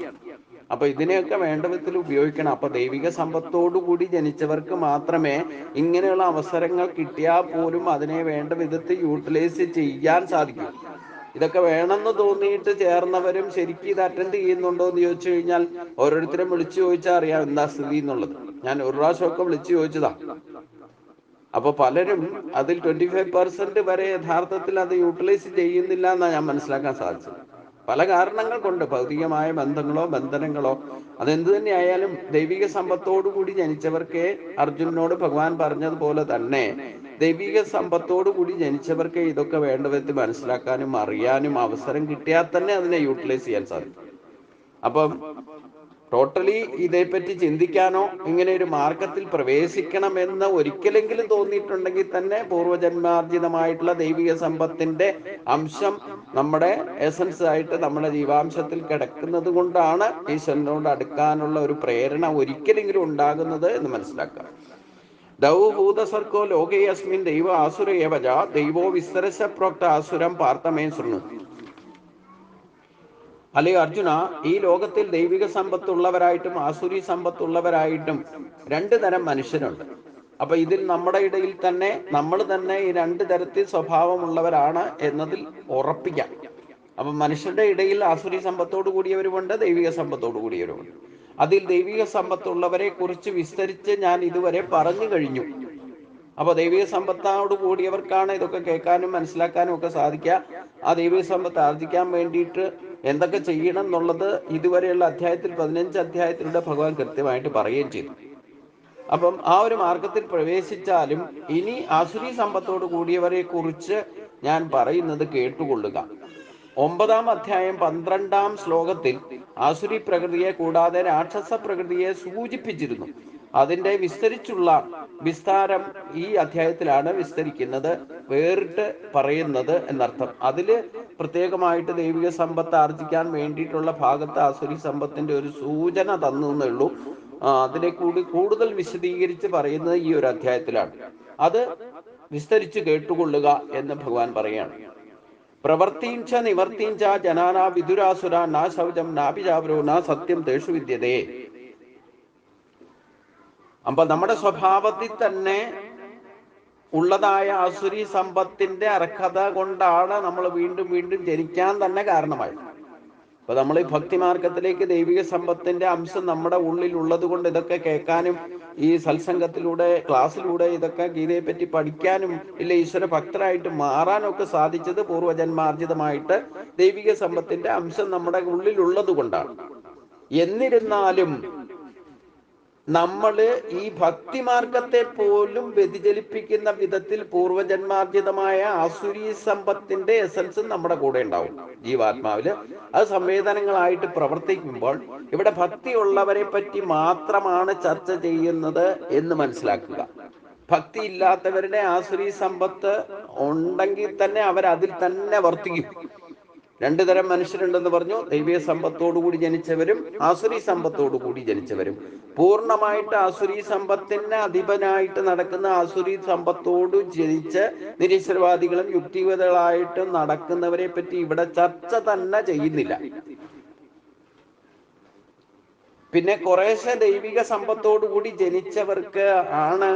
അപ്പൊ ഇതിനെയൊക്കെ വേണ്ട വിധത്തിൽ ഉപയോഗിക്കണം. അപ്പൊ ദൈവിക സമ്പത്തോടു കൂടി ജനിച്ചവർക്ക് മാത്രമേ ഇങ്ങനെയുള്ള അവസരങ്ങൾ കിട്ടിയാൽ പോലും അതിനെ വേണ്ട വിധത്തിൽ യൂട്ടിലൈസ് ചെയ്യാൻ സാധിക്കും. ഇതൊക്കെ വേണമെന്ന് തോന്നിയിട്ട് ചേർന്നവരും ശരിക്കും ഇത് അറ്റൻഡ് ചെയ്യുന്നുണ്ടോ എന്ന് ചോദിച്ചു കഴിഞ്ഞാൽ ഓരോരുത്തരും വിളിച്ചു ചോദിച്ചാൽ അറിയാം എന്താ സ്ഥിതി എന്നുള്ളത്. ഞാൻ ഒരു പ്രാവശ്യമൊക്കെ വിളിച്ചു ചോദിച്ചതാ. അപ്പൊ പലരും അതിൽ 25% വരെ യഥാർത്ഥത്തിൽ അത് യൂട്ടിലൈസ് ചെയ്യുന്നില്ല എന്നാണ് ഞാൻ മനസ്സിലാക്കാൻ സാധിച്ചത്. പല കാരണങ്ങൾ കൊണ്ട്, ഭൗതികമായ ബന്ധങ്ങളോ ബന്ധനങ്ങളോ അതെന്ത് തന്നെ ആയാലും ദൈവിക സമ്പത്തോടു കൂടി ജനിച്ചവർക്ക്, അർജുനനോട് ഭഗവാൻ പറഞ്ഞതുപോലെ തന്നെ ദൈവിക സമ്പത്തോടു കൂടി ജനിച്ചവർക്ക് ഇതൊക്കെ വേണ്ട വിധത്തിൽ മനസ്സിലാക്കാനും അറിയാനും അവസരം കിട്ടിയാൽ തന്നെ അതിനെ യൂട്ടിലൈസ് ചെയ്യാൻ സാധിക്കും. അപ്പം ടോട്ടലി ഇതേപ്പറ്റി ചിന്തിക്കാനോ ഇങ്ങനെ ഒരു മാർഗത്തിൽ പ്രവേശിക്കണമെന്ന് ഒരിക്കലെങ്കിലും തോന്നിയിട്ടുണ്ടെങ്കിൽ തന്നെ പൂർവ്വജന്മാർജിതമായിട്ടുള്ള ദൈവിക സമ്പത്തിന്റെ അംശം നമ്മുടെ എസൻസ് ആയിട്ട് നമ്മുടെ ജീവാംശത്തിൽ കിടക്കുന്നത് കൊണ്ടാണ് ഈശ്വരനോട് അടുക്കാനുള്ള ഒരു പ്രേരണ ഒരിക്കലെങ്കിലും ഉണ്ടാകുന്നത് എന്ന് മനസ്സിലാക്കാം. ദൗഭൂതസർക്കോ ലോകേ അസ്മിൻ ദൈവ ആസുര ഏവജ ദൈവോ വിസ്തരശ പ്രോക്ത ആസുരം പാർത്ഥമേ ശൃണു. അല്ലയോ അർജുന, ഈ ലോകത്തിൽ ദൈവിക സമ്പത്തുള്ളവരായിട്ടും ആസുരി സമ്പത്തുള്ളവരായിട്ടും രണ്ടു തരം മനുഷ്യരുണ്ട്. അപ്പൊ ഇതിൽ നമ്മുടെ ഇടയിൽ തന്നെ നമ്മൾ തന്നെ ഈ രണ്ടു തരത്തിൽ സ്വഭാവമുള്ളവരാണ് എന്നതിൽ ഉറപ്പിക്കാം. അപ്പൊ മനുഷ്യരുടെ ഇടയിൽ ആസുരി സമ്പത്തോടു കൂടിയവരുമുണ്ട്, ദൈവിക സമ്പത്തോടു കൂടിയവരുമുണ്ട്. അതിൽ ദൈവിക സമ്പത്തുള്ളവരെ കുറിച്ച് വിസ്തരിച്ച് ഞാൻ ഇതുവരെ പറഞ്ഞു കഴിഞ്ഞു. അപ്പൊ ദൈവിക സമ്പത്തോട് കൂടിയവർക്കാണ് ഇതൊക്കെ കേൾക്കാനും മനസ്സിലാക്കാനും ഒക്കെ സാധിക്കുക. ആ ദൈവിക സമ്പത്ത് ആർജിക്കാൻ വേണ്ടിയിട്ട് എന്തൊക്കെ ചെയ്യണം എന്നുള്ളത് ഇതുവരെയുള്ള അധ്യായത്തിൽ 15 അധ്യായത്തിലൂടെ ഭഗവാൻ കൃത്യമായിട്ട് പറയുകയും ചെയ്തു. അപ്പം ആ ഒരു മാർഗത്തിൽ പ്രവേശിച്ചാലും ഇനി ആസുരി സമ്പത്തോട് കൂടിയവരെ കുറിച്ച് ഞാൻ പറയുന്നത് കേട്ടുകൊള്ളുക. 9-ാം അധ്യായം 12-ാം ശ്ലോകത്തിൽ ആസുരി പ്രകൃതിയെ കൂടാതെ രാക്ഷസ പ്രകൃതിയെ സൂചിപ്പിച്ചിരുന്നു. അതിന്റെ വിസ്താരം ഈ അധ്യായത്തിലാണ് വിസ്തരിക്കുന്നത്, വേറിട്ട് പറയുന്നത് എന്നർത്ഥം. അതില് പ്രത്യേകമായിട്ട് ദൈവിക സമ്പത്ത് ആർജിക്കാൻ വേണ്ടിയിട്ടുള്ള ഭാഗത്ത് ആസുരി സമ്പത്തിന്റെ ഒരു സൂചന തന്നു എന്നുള്ളൂ. അതിനെ കൂടുതൽ വിശദീകരിച്ച് പറയുന്നത് ഈ ഒരു അധ്യായത്തിലാണ്. അത് വിസ്തരിച്ച് കേട്ടുകൊള്ളുക എന്ന് ഭഗവാൻ പറയാണ്. പ്രവർത്തിഞ്ച നിവർത്തിഞ്ച ജനാനാ വിദുരാസുര നാ ശൗചം നാഭിജാവരോ നാ സത്യം തേഷു വിദ്യതേ. അപ്പൊ നമ്മുടെ സ്വഭാവത്തിൽ തന്നെ ഉള്ളതായ ആസുരി സമ്പത്തിന്റെ അർഹത കൊണ്ടാണ് നമ്മൾ വീണ്ടും വീണ്ടും ജനിക്കാൻ തന്നെ കാരണമായി. അപ്പൊ നമ്മൾ ഈ ഭക്തിമാർഗത്തിലേക്ക് ദൈവിക സമ്പത്തിന്റെ അംശം നമ്മുടെ ഉള്ളിൽ ഉള്ളത് കൊണ്ട് ഇതൊക്കെ കേൾക്കാനും ഈ സത്സംഗത്തിലൂടെ ക്ലാസ്സിലൂടെ ഇതൊക്കെ ഗീതയെ പറ്റി പഠിക്കാനും ഇല്ല ഈശ്വര ഭക്തരായിട്ട് മാറാനും ഒക്കെ സാധിച്ചത് പൂർവ്വജന്മാർജിതമായിട്ട് ദൈവിക സമ്പത്തിന്റെ അംശം നമ്മുടെ ഉള്ളിൽ ഉള്ളത് കൊണ്ടാണ്. എന്നിരുന്നാലും നമ്മള് ഈ ഭക്തിമാർഗത്തെ പോലും വ്യതിചലിപ്പിക്കുന്ന വിധത്തിൽ പൂർവ്വജന്മാർജിതമായ ആസുരി സമ്പത്തിന്റെ എസൻസും നമ്മുടെ കൂടെ ഉണ്ടാവും ജീവാത്മാവില്. അത് സംവേദനങ്ങളായിട്ട് പ്രവർത്തിക്കുമ്പോൾ ഇവിടെ ഭക്തിയുള്ളവരെ പറ്റി മാത്രമാണ് ചർച്ച ചെയ്യുന്നത് എന്ന് മനസ്സിലാക്കുക. ഭക്തി ഇല്ലാത്തവരുടെ ആസുരി സമ്പത്ത് ഉണ്ടെങ്കിൽ തന്നെ അവരതിൽ തന്നെ വർത്തിക്കും. രണ്ടു തരം മനുഷ്യരുണ്ടെന്ന് പറഞ്ഞു, ദൈവിക സമ്പത്തോടു കൂടി ജനിച്ചവരും ആസുരി സമ്പത്തോടു കൂടി ജനിച്ചവരും. പൂർണ്ണമായിട്ട് ആസുരി സമ്പത്തിന് അധിപനായിട്ട് നടക്കുന്ന ആസുരി സമ്പത്തോട് ജനിച്ച് നിരീശ്വരവാദികളും യുക്തിവാദികളായിട്ടും നടക്കുന്നവരെ പറ്റി ഇവിടെ ചർച്ച തന്നെ ചെയ്യുന്നില്ല. പിന്നെ കുറേശ്ശെ ദൈവിക സമ്പത്തോടു കൂടി ജനിച്ചവർക്ക് ആണ്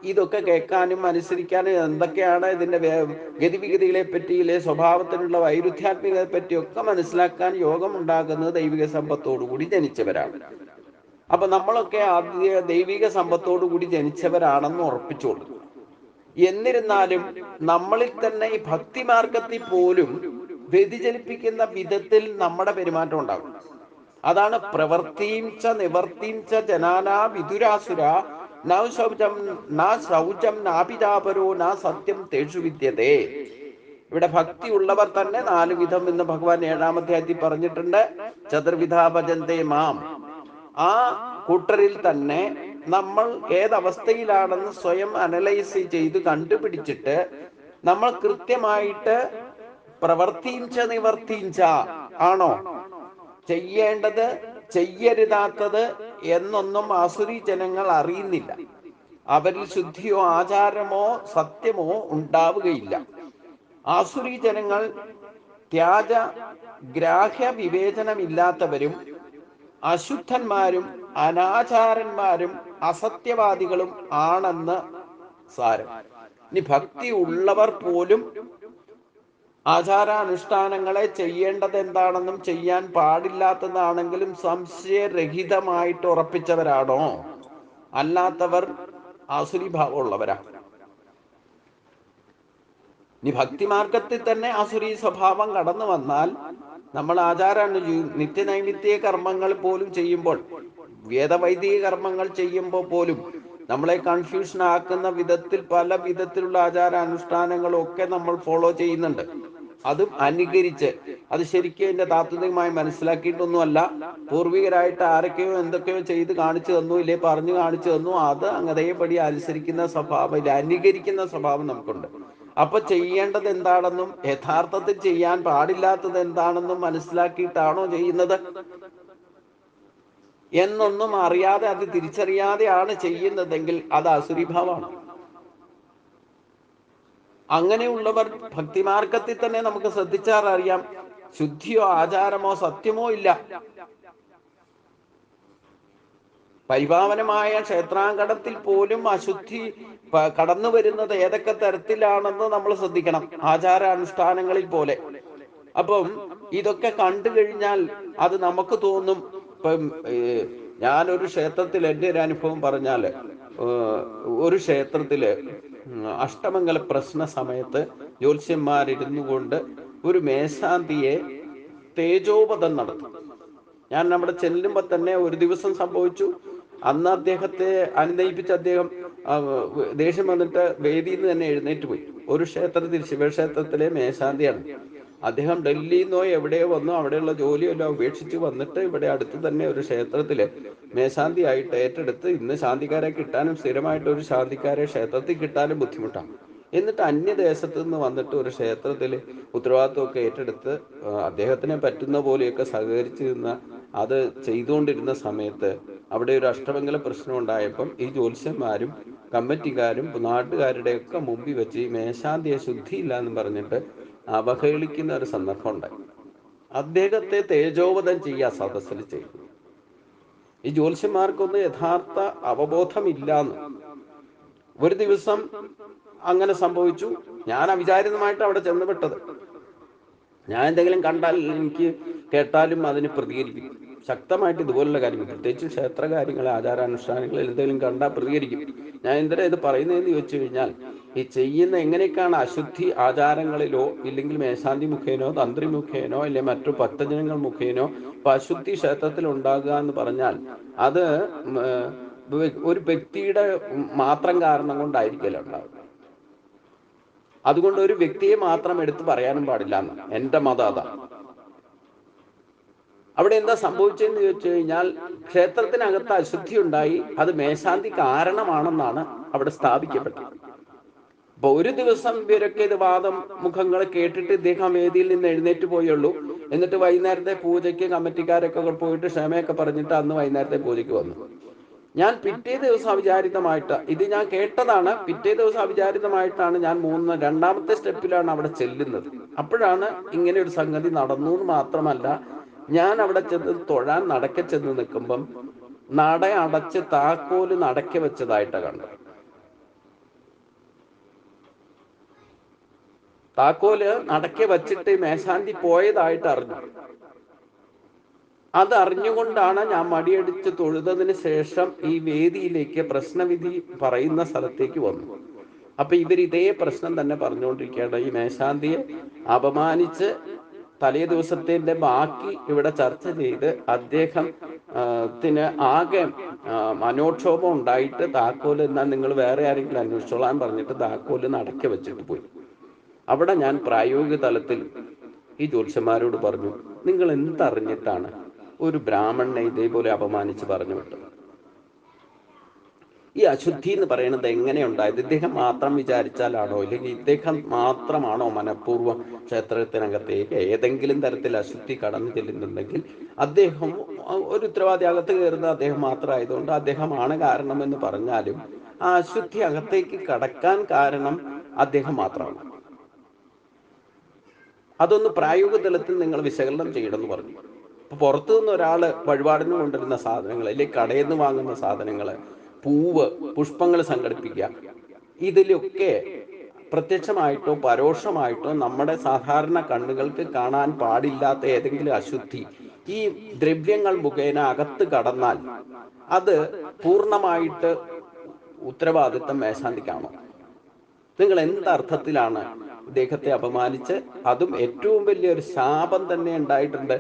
ഇതൊക്കെ കേൾക്കാനും അനുസരിക്കാനും എന്തൊക്കെയാണ് ഇതിന്റെ ഗതിവിഗതികളെ പറ്റിയില്ലേ സ്വഭാവത്തിനുള്ള വൈരുദ്ധ്യാത്മികതയെ പറ്റിയൊക്കെ മനസ്സിലാക്കാൻ യോഗം ഉണ്ടാകുന്നത് ദൈവിക സമ്പത്തോടു കൂടി ജനിച്ചവരാണ്. അപ്പൊ നമ്മളൊക്കെ ആദ്യ ദൈവിക സമ്പത്തോടു കൂടി ജനിച്ചവരാണെന്ന് ഉറപ്പിച്ചോളൂ. എന്നിരുന്നാലും നമ്മളിൽ തന്നെ ഈ ഭക്തിമാർഗത്തിൽ പോലും വ്യതിചലിപ്പിക്കുന്ന വിധത്തിൽ നമ്മുടെ പെരുമാറ്റം ഉണ്ടാകും. അതാണ് പ്രവൃത്തിയും ച നിവർത്തിയും ച ജനാനാ വിദുരാസുര ന ശൗചം നാപിതാപരോ ന സത്യം തേഷു വിദ്യതേ. ഇവിടെ ഭക്തി ഉള്ളവർ തന്നെ 4 വിധം എന്ന് ഭഗവാൻ 7-ാം അധ്യായത്തിൽ പറഞ്ഞിട്ടുണ്ട്. ചതുർവിധാ ഭജന്തേ മാം. ആ കൂട്ടരിൽ തന്നെ നമ്മൾ ഏതവസ്ഥയിലാണെന്ന് സ്വയം അനലൈസ് ചെയ്ത് കണ്ടുപിടിച്ചിട്ട് നമ്മൾ കൃത്യമായിട്ട് പ്രവർത്തിയും ച നിവർത്തിയും ച ആണോ ചെയ്യേണ്ടത്, ചെയ്യരുതാത്തത് എന്നൊന്നും ആസുരി ജനങ്ങൾ അറിയുന്നില്ല. അവരിൽ ശുദ്ധിയോ ആചാരമോ സത്യമോ ഉണ്ടാവുകയില്ല. ആസുരി ജനങ്ങൾ ത്യാജ ഗ്രാഹ്യ വിവേചനമില്ലാത്തവരും അശുദ്ധന്മാരും അനാചാരന്മാരും അസത്യവാദികളും ആണെന്ന് സാരം. ഇനി ഭക്തി ഉള്ളവർ പോലും ആചാരാനുഷ്ഠാനങ്ങളെ ചെയ്യേണ്ടത് എന്താണെന്നും ചെയ്യാൻ പാടില്ലാത്തതാണെങ്കിലും സംശയരഹിതമായിട്ട് ഉറപ്പിച്ചവരാണോ? അല്ലാത്തവർ ആസുരീഭാവമുള്ളവരാ. ഇനി ഭക്തിമാർഗത്തിൽ തന്നെ ആസുരീ സ്വഭാവം കടന്നു വന്നാൽ നമ്മൾ നിത്യനൈമിത്യ കർമ്മങ്ങൾ പോലും ചെയ്യുമ്പോൾ, വേദവൈദിക കർമ്മങ്ങൾ ചെയ്യുമ്പോൾ പോലും നമ്മളെ കൺഫ്യൂഷൻ ആക്കുന്ന വിധത്തിൽ പല വിധത്തിലുള്ള ആചാരാനുഷ്ഠാനങ്ങളും ഒക്കെ നമ്മൾ ഫോളോ ചെയ്യുന്നുണ്ട്. അതും അനുകരിച്ച്, അത് ശരിക്കും അതിന്റെ താത്വികമായി മനസ്സിലാക്കിയിട്ടൊന്നുമല്ല. പൂർവികരായിട്ട് ആരൊക്കെയോ എന്തൊക്കെയോ ചെയ്ത് കാണിച്ചു തന്നു, ഇല്ലേ പറഞ്ഞു കാണിച്ചു തന്നു, അത് അതേപടി അനുസരിക്കുന്ന സ്വഭാവം, അനുകരിക്കുന്ന സ്വഭാവം നമുക്കുണ്ട്. അപ്പൊ ചെയ്യേണ്ടത് എന്താണെന്നും യഥാർത്ഥത്തിൽ ചെയ്യാൻ പാടില്ലാത്തത് എന്താണെന്നും മനസ്സിലാക്കിയിട്ടാണോ ചെയ്യുന്നത് എന്നൊന്നും അറിയാതെ, അത് തിരിച്ചറിയാതെയാണ് ചെയ്യുന്നതെങ്കിൽ അത് അസുരീഭാവമാണ്. അങ്ങനെയുള്ളവർ ഭക്തിമാർഗത്തിൽ തന്നെ നമുക്ക് ശ്രദ്ധിച്ചാൽ അറിയാം, ശുദ്ധിയോ ആചാരമോ സത്യമോ ഇല്ല. പരിപാവനമായ ക്ഷേത്രാങ്കണത്തിൽ പോലും അശുദ്ധി കടന്നു വരുന്നത് ഏതൊക്കെ തരത്തിലാണെന്ന് നമ്മൾ ശ്രദ്ധിക്കണം, ആചാരാനുഷ്ഠാനങ്ങളിൽ പോലെ. അപ്പം ഇതൊക്കെ കണ്ടു കഴിഞ്ഞാൽ അത് നമുക്ക് തോന്നും. ഇപ്പം ഞാനൊരു ക്ഷേത്രത്തിൽ എൻ്റെ ഒരു അനുഭവം പറഞ്ഞാല്, ഒരു ക്ഷേത്രത്തില് അഷ്ടമംഗല പ്രശ്ന സമയത്ത് ജ്യോത്സ്യന്മാരിരുന്നു കൊണ്ട് ഒരു മേശാന്തിയെ തേജോവധം നടത്തും. ഞാൻ അവിടെ ചെല്ലുമ്പോൾ തന്നെ ഒരു ദിവസം സംഭവിച്ചു. അന്ന് അദ്ദേഹത്തെ അനുനയിപ്പിച്ച് അദ്ദേഹം ദേഷ്യം വന്നിട്ട് വേദിയിൽ നിന്ന് തന്നെ എഴുന്നേറ്റ് പോയി. ഒരു ക്ഷേത്രത്തിൽ, ശിവക്ഷേത്രത്തിലെ മേശാന്തിയാണ് അദ്ദേഹം. ഡൽഹിയിൽ നിന്നോ എവിടെയോ വന്നു, അവിടെയുള്ള ജോലിയെല്ലാം ഉപേക്ഷിച്ച് വന്നിട്ട് ഇവിടെ അടുത്ത് തന്നെ ഒരു ക്ഷേത്രത്തില് മേശാന്തി ആയിട്ട് ഏറ്റെടുത്ത്, ഇന്ന് ശാന്തിക്കാരെ കിട്ടാനും സ്ഥിരമായിട്ട് ഒരു ശാന്തിക്കാരെ ക്ഷേത്രത്തിൽ കിട്ടാനും ബുദ്ധിമുട്ടാണ്. എന്നിട്ട് അന്യദേശത്ത് നിന്ന് വന്നിട്ട് ഒരു ക്ഷേത്രത്തിൽ ഉത്തരവാദിത്വമൊക്കെ ഏറ്റെടുത്ത് അദ്ദേഹത്തിനെ പറ്റുന്ന പോലെയൊക്കെ സഹകരിച്ച് നിന്ന് അത് ചെയ്തുകൊണ്ടിരുന്ന സമയത്ത് അവിടെ ഒരു അഷ്ടമംഗല പ്രശ്നം ഉണ്ടായപ്പം ഈ ജ്യോത്സ്യന്മാരും കമ്മിറ്റിക്കാരും നാട്ടുകാരുടെയൊക്കെ മുമ്പിൽ വെച്ച് ഈ മേശാന്തിയെ ശുദ്ധിയില്ല എന്ന് പറഞ്ഞിട്ട് അവഹേളിക്കുന്ന ഒരു സന്ദർഭം ഉണ്ടായി. അദ്ദേഹത്തെ തേജോവധം ചെയ്യുക സദസ്സിൽ ചെയ്തു. ഈ ജ്യോത്സ്യന്മാർക്കൊന്നും യഥാർത്ഥ അവബോധമില്ലാന്ന്. ഒരു ദിവസം അങ്ങനെ സംഭവിച്ചു. ഞാൻ അവിചാരിതമായിട്ട് അവിടെ ചെന്നുപെട്ടത്. ഞാൻ എന്തെങ്കിലും കണ്ടാൽ, എനിക്ക് കേട്ടാലും അതിന് പ്രതികരിക്കും ശക്തമായിട്ട്. ഇതുപോലുള്ള കാര്യങ്ങൾ, പ്രത്യേകിച്ച് ക്ഷേത്ര കാര്യങ്ങൾ, ആചാരാനുഷ്ഠാനങ്ങൾ എന്തെങ്കിലും കണ്ടാൽ പ്രതികരിക്കും. ഞാൻ എന്തിനാ ഇത് പറയുന്നതെന്ന് ചോദിച്ചു കഴിഞ്ഞാൽ, ഈ ചെയ്യുന്ന എങ്ങനെയൊക്കെയാണ് അശുദ്ധി ആചാരങ്ങളിലോ ഇല്ലെങ്കിൽ മേശാന്തി മുഖേനോ തന്ത്രി മുഖേനോ അല്ലെ മറ്റു ഭക്തജനങ്ങൾ മുഖേനോ ഇപ്പൊ അശുദ്ധി ക്ഷേത്രത്തിൽ ഉണ്ടാകുക എന്ന് പറഞ്ഞാൽ അത് ഒരു വ്യക്തിയുടെ മാത്രം കാരണം കൊണ്ടായിരിക്കില്ല ഉണ്ടാവുക. അതുകൊണ്ട് ഒരു വ്യക്തിയെ മാത്രം എടുത്ത് പറയാനും പാടില്ല എന്ന് എൻ്റെ മതം അതാണ്. അവിടെ എന്താ സംഭവിച്ചതെന്ന് ചോദിച്ചു കഴിഞ്ഞാൽ, ക്ഷേത്രത്തിനകത്ത് അശുദ്ധി ഉണ്ടായി, അത് മേശാന്തി കാരണമാണെന്നാണ് അവിടെ സ്ഥാപിക്കപ്പെട്ടത്. അപ്പൊ ഒരു ദിവസം ഇവരൊക്കെ ഇത് വാദം മുഖങ്ങൾ കേട്ടിട്ട് ഇദ്ദേഹം വേദിയിൽ നിന്ന് എഴുന്നേറ്റ് പോയുള്ളൂ. എന്നിട്ട് വൈകുന്നേരത്തെ പൂജയ്ക്ക് കമ്മിറ്റിക്കാരൊക്കെ പോയിട്ട് ക്ഷമയൊക്കെ പറഞ്ഞിട്ട് അന്ന് വൈകുന്നേരത്തെ പൂജയ്ക്ക് വന്നു. ഞാൻ പിറ്റേ ദിവസം അവിചാരിതമായിട്ട്, ഇത് ഞാൻ കേട്ടതാണ്, പിറ്റേ ദിവസം അവിചാരിതമായിട്ടാണ് ഞാൻ രണ്ടാമത്തെ സ്റ്റെപ്പിലാണ് അവിടെ ചെല്ലുന്നത്. അപ്പോഴാണ് ഇങ്ങനെ ഒരു സംഗതി നടന്നു എന്ന് മാത്രമല്ല, ഞാൻ അവിടെ ചെന്ന് തൊഴാൻ നടക്കെ ചെന്ന് നിൽക്കുമ്പം നട അടച്ച് താക്കോല് നടക്കെ വെച്ചതായിട്ട് കണ്ടു. താക്കോല് നടക്കെ വച്ചിട്ട് മേശാന്തി പോയതായിട്ട് അറിഞ്ഞു. അതറിഞ്ഞുകൊണ്ടാണ് ഞാൻ മടിയടിച്ച് തൊഴുതതിന് ശേഷം ഈ വേദിയിലേക്ക് പ്രശ്നവിധി പറയുന്ന സ്ഥലത്തേക്ക് വന്നു. അപ്പൊ ഇതേ പ്രശ്നം തന്നെ പറഞ്ഞുകൊണ്ടിരിക്കുകയാണ്. ഈ മേശാന്തിയെ അപമാനിച്ച് തലേ ദിവസത്തിന്റെ ബാക്കി ഇവിടെ ചർച്ച ചെയ്ത് അദ്ദേഹത്തിന് ആകെ മനോക്ഷോഭം ഉണ്ടായിട്ട് താക്കോല് എന്നാൽ നിങ്ങൾ വേറെ ആരെങ്കിലും അന്വേഷിച്ചോളാൻ പറഞ്ഞിട്ട് താക്കോല് നടക്കി വെച്ചിട്ട് പോയി. അവിടെ ഞാൻ പ്രായോഗിക തലത്തിൽ ഈ ജ്യോത്സ്യന്മാരോട് പറഞ്ഞു, നിങ്ങൾ എന്തറിഞ്ഞിട്ടാണ് ഒരു ബ്രാഹ്മണനെ ഇതേപോലെ അപമാനിച്ച് പറഞ്ഞു വിട്ടത്? ഈ അശുദ്ധി എന്ന് പറയുന്നത് എങ്ങനെയുണ്ടായത്? ഇദ്ദേഹം മാത്രം വിചാരിച്ചാലാണോ, ഇല്ലെങ്കിൽ ഇദ്ദേഹം മാത്രമാണോ മനഃപൂർവ്വം ക്ഷേത്രത്തിനകത്തേക്ക് ഏതെങ്കിലും തരത്തിൽ അശുദ്ധി കടന്നു ചെല്ലുന്നുണ്ടെങ്കിൽ അദ്ദേഹം ഒരു ഉത്തരവാദി അകത്ത് കയറുന്നത് അദ്ദേഹം മാത്രമായതുകൊണ്ട് അദ്ദേഹമാണ് കാരണമെന്ന് പറഞ്ഞാലും ആ അശുദ്ധി അകത്തേക്ക് കടക്കാൻ കാരണം അദ്ദേഹം മാത്രമാണ്. അതൊന്ന് പ്രായോഗിക തലത്തിൽ നിങ്ങൾ വിശകലനം ചെയ്യണമെന്ന് പറഞ്ഞു. അപ്പൊ പുറത്തു നിന്ന് ഒരാള് വഴിപാടിന് കൊണ്ടുവരുന്ന സാധനങ്ങൾ, അല്ലെങ്കിൽ കടയിൽ നിന്ന് വാങ്ങുന്ന സാധനങ്ങൾ, പൂവ്, പുഷ്പങ്ങൾ സംഘടിപ്പിക്കുക, ഇതിലൊക്കെ പ്രത്യക്ഷമായിട്ടോ പരോക്ഷമായിട്ടോ നമ്മുടെ സാധാരണ കണ്ണുകൾക്ക് കാണാൻ പാടില്ലാത്ത ഏതെങ്കിലും അശുദ്ധി ഈ ദ്രവ്യങ്ങൾ മുഖേന അകത്ത് കടന്നാൽ അത് പൂർണ്ണമായിട്ട് ഉത്തരവാദിത്തം മേശാന്തിക്കാണോ? നിങ്ങൾ എന്തർത്ഥത്തിലാണ് ഇദ്ദേഹത്തെ അപമാനിച്ച്, അതും ഏറ്റവും വലിയൊരു ശാപം തന്നെ ഉണ്ടായിട്ടുണ്ട്.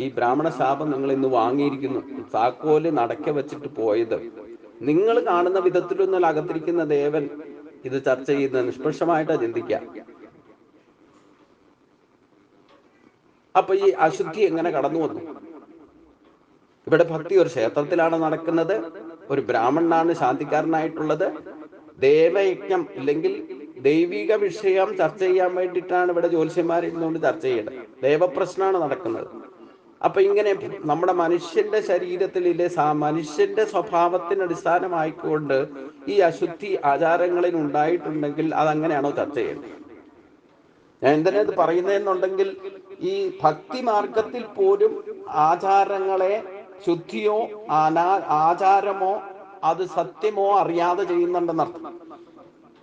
ഈ ബ്രാഹ്മണ ശാപം നിങ്ങൾ ഇന്ന് വാങ്ങിയിരിക്കുന്നു. താക്കോല് നടക്ക വെച്ചിട്ട് പോയത് നിങ്ങൾ കാണുന്ന വിധത്തിലൊന്നും അകത്തിരിക്കുന്ന ദേവൻ ഇത് ചർച്ച ചെയ്യുന്നത് നിഷ്പക്ഷമായിട്ടാ ചിന്തിക്കുക. അപ്പൊ ഈ അശുദ്ധി എങ്ങനെ കടന്നു വന്നു? ഇവിടെ ഭക്തി ഒരു ക്ഷേത്രത്തിലാണ് നടക്കുന്നത്, ഒരു ബ്രാഹ്മണനാണ് ശാന്തിക്കാരനായിട്ടുള്ളത്. ദേവയജ്ഞം ഇല്ലെങ്കിൽ ദൈവിക വിഷയം ചർച്ച ചെയ്യാൻ വേണ്ടിയിട്ടാണ് ഇവിടെ ജ്യോത്സ്യന്മാരിരുന്നുകൊണ്ട് ചർച്ച ചെയ്യേണ്ടത്. ദേവപ്രശ്നമാണ് നടക്കുന്നത്. അപ്പൊ ഇങ്ങനെ നമ്മുടെ മനുഷ്യന്റെ ശരീരത്തിലെ മനുഷ്യന്റെ സ്വഭാവത്തിന് അടിസ്ഥാനമായിക്കൊണ്ട് ഈ അശുദ്ധി ആചാരങ്ങളിൽ ഉണ്ടായിട്ടുണ്ടെങ്കിൽ അതങ്ങനെയാണോ ചർച്ച ചെയ്യേണ്ടത്? ഞാൻ എന്തിനാ ഇത് പറയുന്നതെന്നുണ്ടെങ്കിൽ, ഈ ഭക്തി മാർഗത്തിൽ പോലും ആചാരങ്ങളെ ശുദ്ധിയോ ആചാരമോ അത് സത്യമോ അറിയാതെ ചെയ്യുന്നുണ്ടെന്നർത്ഥം.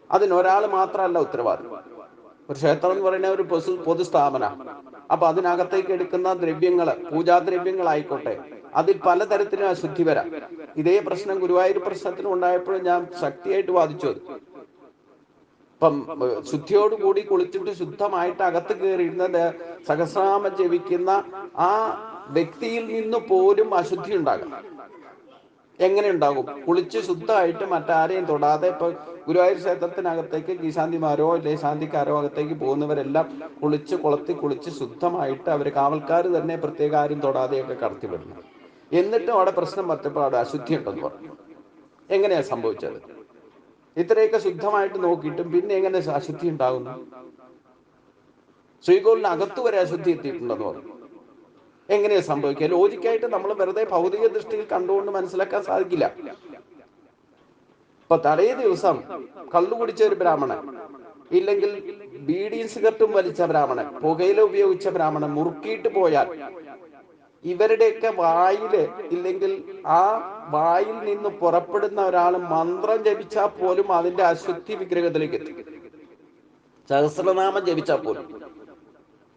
അതിനൊരാൾ മാത്രമല്ല ഉത്തരവാദി. ഒരു ക്ഷേത്രം എന്ന് പറയുന്ന ഒരു പൊതുസ്ഥാപന. അപ്പൊ അതിനകത്തേക്ക് എടുക്കുന്ന ദ്രവ്യങ്ങള്, പൂജാദ്രവ്യങ്ങളായിക്കോട്ടെ, അതിൽ പലതരത്തിലും അശുദ്ധി വരാം. ഇതേ പ്രശ്നം ഗുരുവായൂർ പ്രശ്നത്തിനും ഉണ്ടായപ്പോഴും ഞാൻ ശക്തിയായിട്ട് വാദിച്ചു. അത് ഇപ്പം ശുദ്ധിയോടുകൂടി കുളിച്ചിട്ട് ശുദ്ധമായിട്ട് അകത്ത് കയറിയിരുന്ന സഹസ്രനാമം ജപിക്കുന്ന ആ വ്യക്തിയിൽ നിന്ന് പോലും അശുദ്ധി ഉണ്ടാകും. എങ്ങനെ ഉണ്ടാകും? കുളിച്ച് ശുദ്ധമായിട്ട് മറ്റാരെയും തൊടാതെ. ഇപ്പൊ ഗുരുവായൂർ ക്ഷേത്രത്തിനകത്തേക്ക് ഗീശാന്തിമാരോ അല്ലെ ശാന്തിക്കാരോ അകത്തേക്ക് പോകുന്നവരെല്ലാം കുളിച്ച് ശുദ്ധമായിട്ട് അവർ കാവൽക്കാർ തന്നെ പ്രത്യേക ആരും തൊടാതെയൊക്കെ കടത്തിവിടുന്നു. എന്നിട്ടും അവിടെ പ്രശ്നം പറ്റപ്പോൾ അവിടെ അശുദ്ധി ഉണ്ടെന്ന് പറഞ്ഞു. എങ്ങനെയാ സംഭവിച്ചത്? ഇത്രയൊക്കെ ശുദ്ധമായിട്ട് നോക്കിയിട്ടും പിന്നെ എങ്ങനെ അശുദ്ധി ഉണ്ടാകുന്നു? ശ്രീകോവിലിന് അകത്ത് വരെ അശുദ്ധി എത്തിയിട്ടുണ്ടെന്ന് പറഞ്ഞു. എങ്ങനെയാ സംഭവിക്കുക? ലോജിക്കായിട്ട് നമ്മൾ വെറുതെ ഭൗതിക ദൃഷ്ടിയിൽ കണ്ടുകൊണ്ട് മനസ്സിലാക്കാൻ സാധിക്കില്ല. ഇപ്പൊ തലേ ദിവസം കള്ളു കുടിച്ച ഒരു ബ്രാഹ്മണൻ, ഇല്ലെങ്കിൽ ബീഡിയും സിഗരറ്റും വലിച്ച ബ്രാഹ്മണൻ, പുകയില ഉപയോഗിച്ച ബ്രാഹ്മണൻ മുറുക്കിയിട്ട് പോയാൽ ഇവരുടെയൊക്കെ വായില്, ഇല്ലെങ്കിൽ ആ വായിൽ നിന്ന് പുറപ്പെടുന്ന ഒരാൾ മന്ത്രം ജപിച്ചാൽ പോലും അതിന്റെ അശുദ്ധി വിഗ്രഹത്തിലേക്ക് എത്തും. സഹസ്രനാമം ജപിച്ചാൽ പോലും,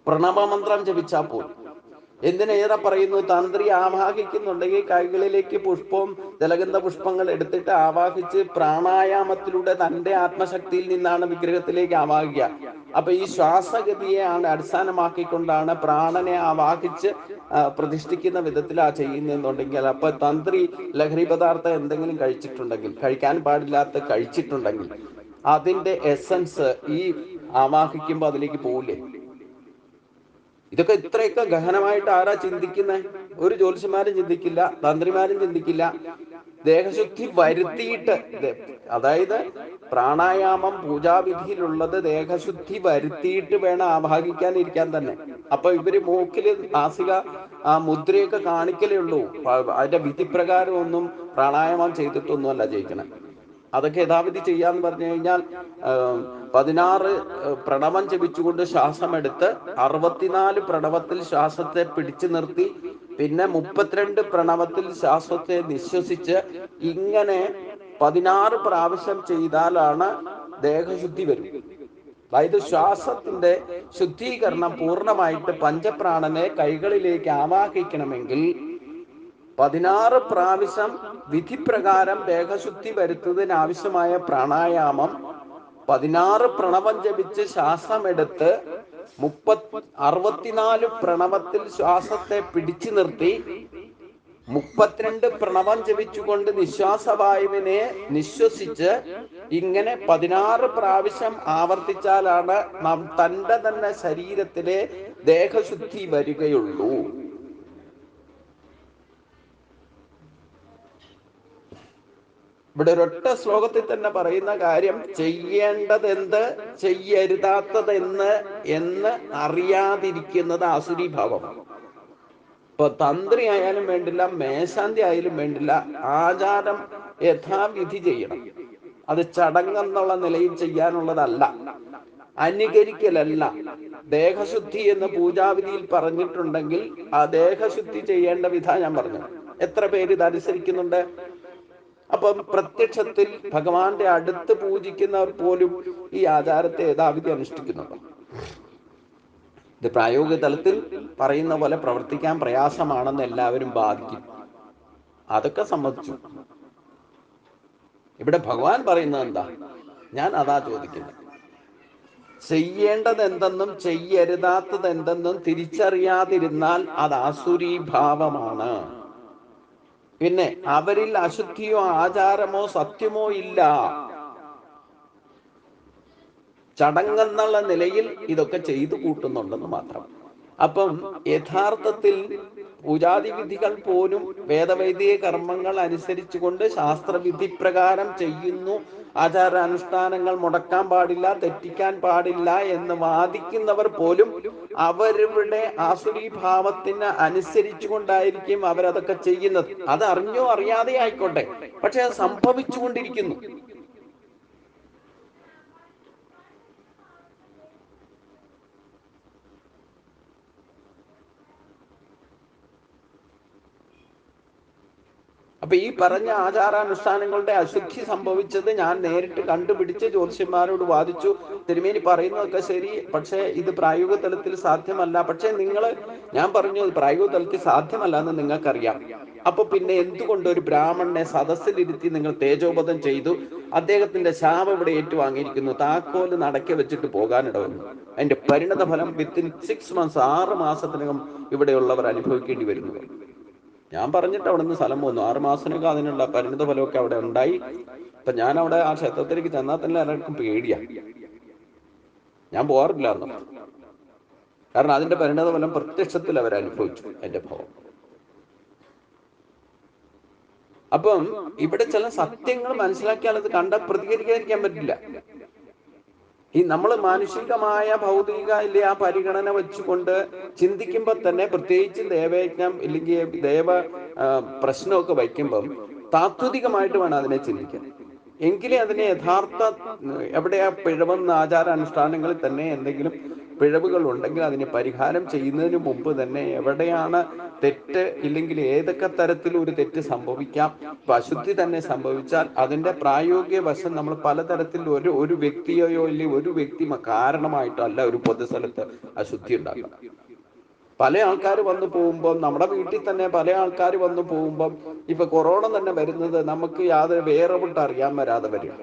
പ്രണവമന്ത്രം ജപിച്ചാൽ പോലും. എന്തിനേറെ പറയുന്നു, തന്ത്രി ആവാഹിക്കുന്നുണ്ടെങ്കിൽ കൈകളിലേക്ക് പുഷ്പവും ജലഗന്ധ പുഷ്പങ്ങൾ എടുത്തിട്ട് ആവാഹിച്ച് പ്രാണായാമത്തിലൂടെ തന്റെ ആത്മശക്തിയിൽ നിന്നാണ് വിഗ്രഹത്തിലേക്ക് ആവാഹിക്കുക. അപ്പൊ ഈ ശ്വാസഗതിയെ അടിസ്ഥാനമാക്കിക്കൊണ്ടാണ് പ്രാണനെ ആവാഹിച്ച് പ്രതിഷ്ഠിക്കുന്ന വിധത്തിൽ ചെയ്യുന്നെന്നുണ്ടെങ്കിൽ, അപ്പൊ തന്ത്രി ലഹരി പദാർത്ഥം എന്തെങ്കിലും കഴിച്ചിട്ടുണ്ടെങ്കിൽ, കഴിക്കാൻ പാടില്ലാത്ത കഴിച്ചിട്ടുണ്ടെങ്കിൽ, അതിന്റെ എസൻസ് ഈ ആവാഹിക്കുമ്പോൾ അതിലേക്ക് പോവില്ലേ? ഇതൊക്കെ ഇത്രയൊക്കെ ഗഹനമായിട്ട് ആരാ ചിന്തിക്കുന്നത്? ഒരു ജ്യോത്സ്യന്മാരും ചിന്തിക്കില്ല, തന്ത്രിമാരും ചിന്തിക്കില്ല. ദേഹശുദ്ധി വരുത്തിയിട്ട്, അതായത് പ്രാണായാമം പൂജാവിധിയിലുള്ളത് ദേഹശുദ്ധി വരുത്തിയിട്ട് വേണം ആവാഹിക്കാനിരിക്കാൻ തന്നെ. അപ്പൊ ഇവര് മൂക്കില് നാസിക മുദ്രയൊക്കെ കാണിക്കലേ ഉള്ളൂ. അതിന്റെ വിധിപ്രകാരം ഒന്നും പ്രാണായാമം ചെയ്തിട്ടൊന്നുമല്ല ജയിക്കണം. അതൊക്കെ യഥാവിധി ചെയ്യാന്ന് പറഞ്ഞു കഴിഞ്ഞാൽ 16 പ്രണവം ജപിച്ചുകൊണ്ട് ശ്വാസം എടുത്ത് 64 പ്രണവത്തിൽ ശ്വാസത്തെ പിടിച്ചു നിർത്തി, പിന്നെ 32 പ്രണവത്തിൽ ശ്വാസത്തെ നിശ്വസിച്ച് ഇങ്ങനെ 16 പ്രാവശ്യം ചെയ്താലാണ് ദേഹശുദ്ധി വരും. അതായത് ശ്വാസത്തിന്റെ ശുദ്ധീകരണം പൂർണ്ണമായിട്ട് പഞ്ചപ്രാണനെ കൈകളിലേക്ക് ആവാഹിക്കണമെങ്കിൽ 16 പ്രാവശ്യം വിധിപ്രകാരം ദേഹശുദ്ധി വരുത്തുന്നതിനാവശ്യമായ പ്രാണായാമം 16 പ്രണവം ജപിച്ച് ശ്വാസമെടുത്ത് 64 പ്രണവത്തിൽ ശ്വാസത്തെ പിടിച്ചു നിർത്തി 32 പ്രണവം ജപിച്ചുകൊണ്ട് നിശ്വാസവായുവിനെ നിശ്വസിച്ച് ഇങ്ങനെ 16 പ്രാവശ്യം ആവർത്തിച്ചാലാണ് നാം തൻ്റെ തന്നെ ശരീരത്തിലെ ദേഹശുദ്ധി വരികയുള്ളൂ. ഇവിടെ ഒരൊറ്റ ശ്ലോകത്തിൽ തന്നെ പറയുന്ന കാര്യം, ചെയ്യേണ്ടതെന്ത് ചെയ്യരുതാത്തതെന്ന് എന്ന് അറിയാതിരിക്കുന്നത് ആസുരീഭാവം. ഇപ്പൊ തന്ത്രി ആയാലും വേണ്ടില്ല, മേശാന്തി ആയാലും വേണ്ടില്ല, ആചാരം യഥാവിധി ചെയ്യണം. അത് ചടങ്ങെന്നുള്ള നിലയിൽ ചെയ്യാനുള്ളതല്ല, അനുകരിക്കലല്ല. ദേഹശുദ്ധി എന്ന് പൂജാവിധിയിൽ പറഞ്ഞിട്ടുണ്ടെങ്കിൽ ആ ദേഹശുദ്ധി ചെയ്യേണ്ട വിധ ഞാൻ പറഞ്ഞു. എത്ര പേര് ഇത് അനുസരിക്കുന്നുണ്ട്? അപ്പം പ്രത്യക്ഷത്തിൽ ഭഗവാന്റെ അടുത്ത് പൂജിക്കുന്നവർ പോലും ഈ ആചാരത്തെ യഥാവിധി അനുഷ്ഠിക്കുന്നുണ്ട്. ഇത് പ്രായോഗിക തലത്തിൽ പറയുന്ന പോലെ പ്രവർത്തിക്കാൻ പ്രയാസമാണെന്ന് എല്ലാവരും ബാധിക്കും. അതൊക്കെ സമ്മതിച്ചു. ഇവിടെ ഭഗവാൻ പറയുന്നത് എന്താ? ഞാൻ അതാ ചോദിക്കുന്നത്. ചെയ്യേണ്ടത് എന്തെന്നും ചെയ്യരുതാത്തത് എന്തെന്നും തിരിച്ചറിയാതിരുന്നാൽ അത് ആസുരീഭാവമാണ്. പിന്നെ അവരിൽ അശുദ്ധിയോ ആചാരമോ സത്യമോ ഇല്ല. ചടങ്ങെന്നുള്ള നിലയിൽ ഇതൊക്കെ ചെയ്തു കൂട്ടുന്നുണ്ടെന്ന് മാത്രം. അപ്പം യഥാർത്ഥത്തിൽ പൂജാതി വിധികൾ പോലും വേദവൈദിക കർമ്മങ്ങൾ അനുസരിച്ചുകൊണ്ട് ശാസ്ത്രവിധി പ്രകാരം ചെയ്യുന്നു. ആചാരാനുഷ്ഠാനങ്ങൾ മുടക്കാൻ പാടില്ല, തെറ്റിക്കാൻ പാടില്ല എന്ന് വാദിക്കുന്നവർ പോലും അവരുടെ ആസുരീഭാവത്തിന് അനുസരിച്ചു കൊണ്ടായിരിക്കും അവരതൊക്കെ ചെയ്യുന്നത്. അത് അറിഞ്ഞോ അറിയാതെ ആയിക്കോട്ടെ, പക്ഷെ അത് സംഭവിച്ചുകൊണ്ടിരിക്കുന്നു. അപ്പൊ ഈ പറഞ്ഞ ആചാരാനുഷ്ഠാനങ്ങളുടെ അശുദ്ധി സംഭവിച്ചത് ഞാൻ നേരിട്ട് കണ്ടുപിടിച്ച് ജ്യോതിഷന്മാരോട് വാദിച്ചു. തിരുമേനി പറയുന്നതൊക്കെ ശരി, പക്ഷേ ഇത് പ്രായോഗിക തലത്തിൽ സാധ്യമല്ല. പക്ഷെ ഞാൻ പറഞ്ഞു പ്രായോഗിക തലത്തിൽ സാധ്യമല്ല എന്ന് നിങ്ങൾക്കറിയാം. അപ്പൊ പിന്നെ എന്തുകൊണ്ട് ഒരു ബ്രാഹ്മണനെ സദസ്സിലിരുത്തി നിങ്ങൾ തേജോപതം ചെയ്തു? അദ്ദേഹത്തിന്റെ ശാപം ഇവിടെ ഏറ്റുവാങ്ങിയിരിക്കുന്നു. താക്കോല് നടക്കി വെച്ചിട്ട് പോകാനിടവന്നു. അതിന്റെ പരിണത ഫലം വിത്തിൻ 6 months 6 മാസത്തിനകം ഇവിടെയുള്ളവർ അനുഭവിക്കേണ്ടി വരുന്നു. ഞാൻ പറഞ്ഞിട്ട് അവിടെ നിന്ന് സ്ഥലം പോന്നു. 6 മാസത്തിനൊക്കെ അതിനുള്ള പരിണിത ഫലമൊക്കെ അവിടെ ഉണ്ടായി. അപ്പൊ ഞാൻ അവിടെ ആ ക്ഷേത്രത്തിലേക്ക് ചെന്നാൽ തന്നെ എല്ലാവർക്കും പേടിയാ. ഞാൻ പോകാറില്ല എന്ന്. കാരണം അതിന്റെ പരിണിത ഫലം പ്രത്യക്ഷത്തിൽ അവർ അനുഭവിച്ചു, എന്റെ ഭാവം. അപ്പം ഇവിടെ ചില സത്യങ്ങൾ മനസ്സിലാക്കിയാൽ അത് കണ്ട പ്രതികരിക്കാതിരിക്കാൻ പറ്റില്ല. ഈ നമ്മൾ മാനുഷികമായ ഭൗതിക ഇല്ലേ ആ പരിഗണന വെച്ചുകൊണ്ട് ചിന്തിക്കുമ്പോൾ തന്നെ, പ്രത്യേകിച്ച് ദേവയജ്ഞം ഇല്ലെങ്കിൽ ദേവ പ്രശ്നമൊക്കെ വയ്ക്കുമ്പം താത്വികമായിട്ട് വേണം അതിനെ ചിന്തിക്കാൻ. എങ്കിലേ അതിനെ യഥാർത്ഥ എവിടെയാ പിഴവെന്ന ആചാരാനുഷ്ഠാനങ്ങളിൽ തന്നെ എന്തെങ്കിലും പിഴവുകൾ ഉണ്ടെങ്കിൽ അതിനെ പരിഹാരം ചെയ്യുന്നതിന് മുമ്പ് തന്നെ എവിടെയാണ് തെറ്റ്, ഇല്ലെങ്കിൽ ഏതൊക്കെ തരത്തിൽ ഒരു തെറ്റ് സംഭവിക്കാം. ഇപ്പൊ അശുദ്ധി തന്നെ സംഭവിച്ചാൽ അതിന്റെ പ്രായോഗിക വശം നമ്മൾ പലതരത്തിൽ ഒരു വ്യക്തിയോ ഇല്ലെങ്കിൽ ഒരു വ്യക്തി കാരണമായിട്ടല്ല ഒരു പൊതുസ്ഥലത്ത് അശുദ്ധി ഉണ്ടാക്കുക. പല ആൾക്കാർ വന്നു പോകുമ്പോൾ, നമ്മുടെ വീട്ടിൽ തന്നെ പല ആൾക്കാർ വന്നു പോകുമ്പം ഇപ്പൊ കൊറോണ തന്നെ വരുന്നത് നമുക്ക് യാതൊരു വേറെ വിട്ട് അറിയാൻ വരാതെ വരും.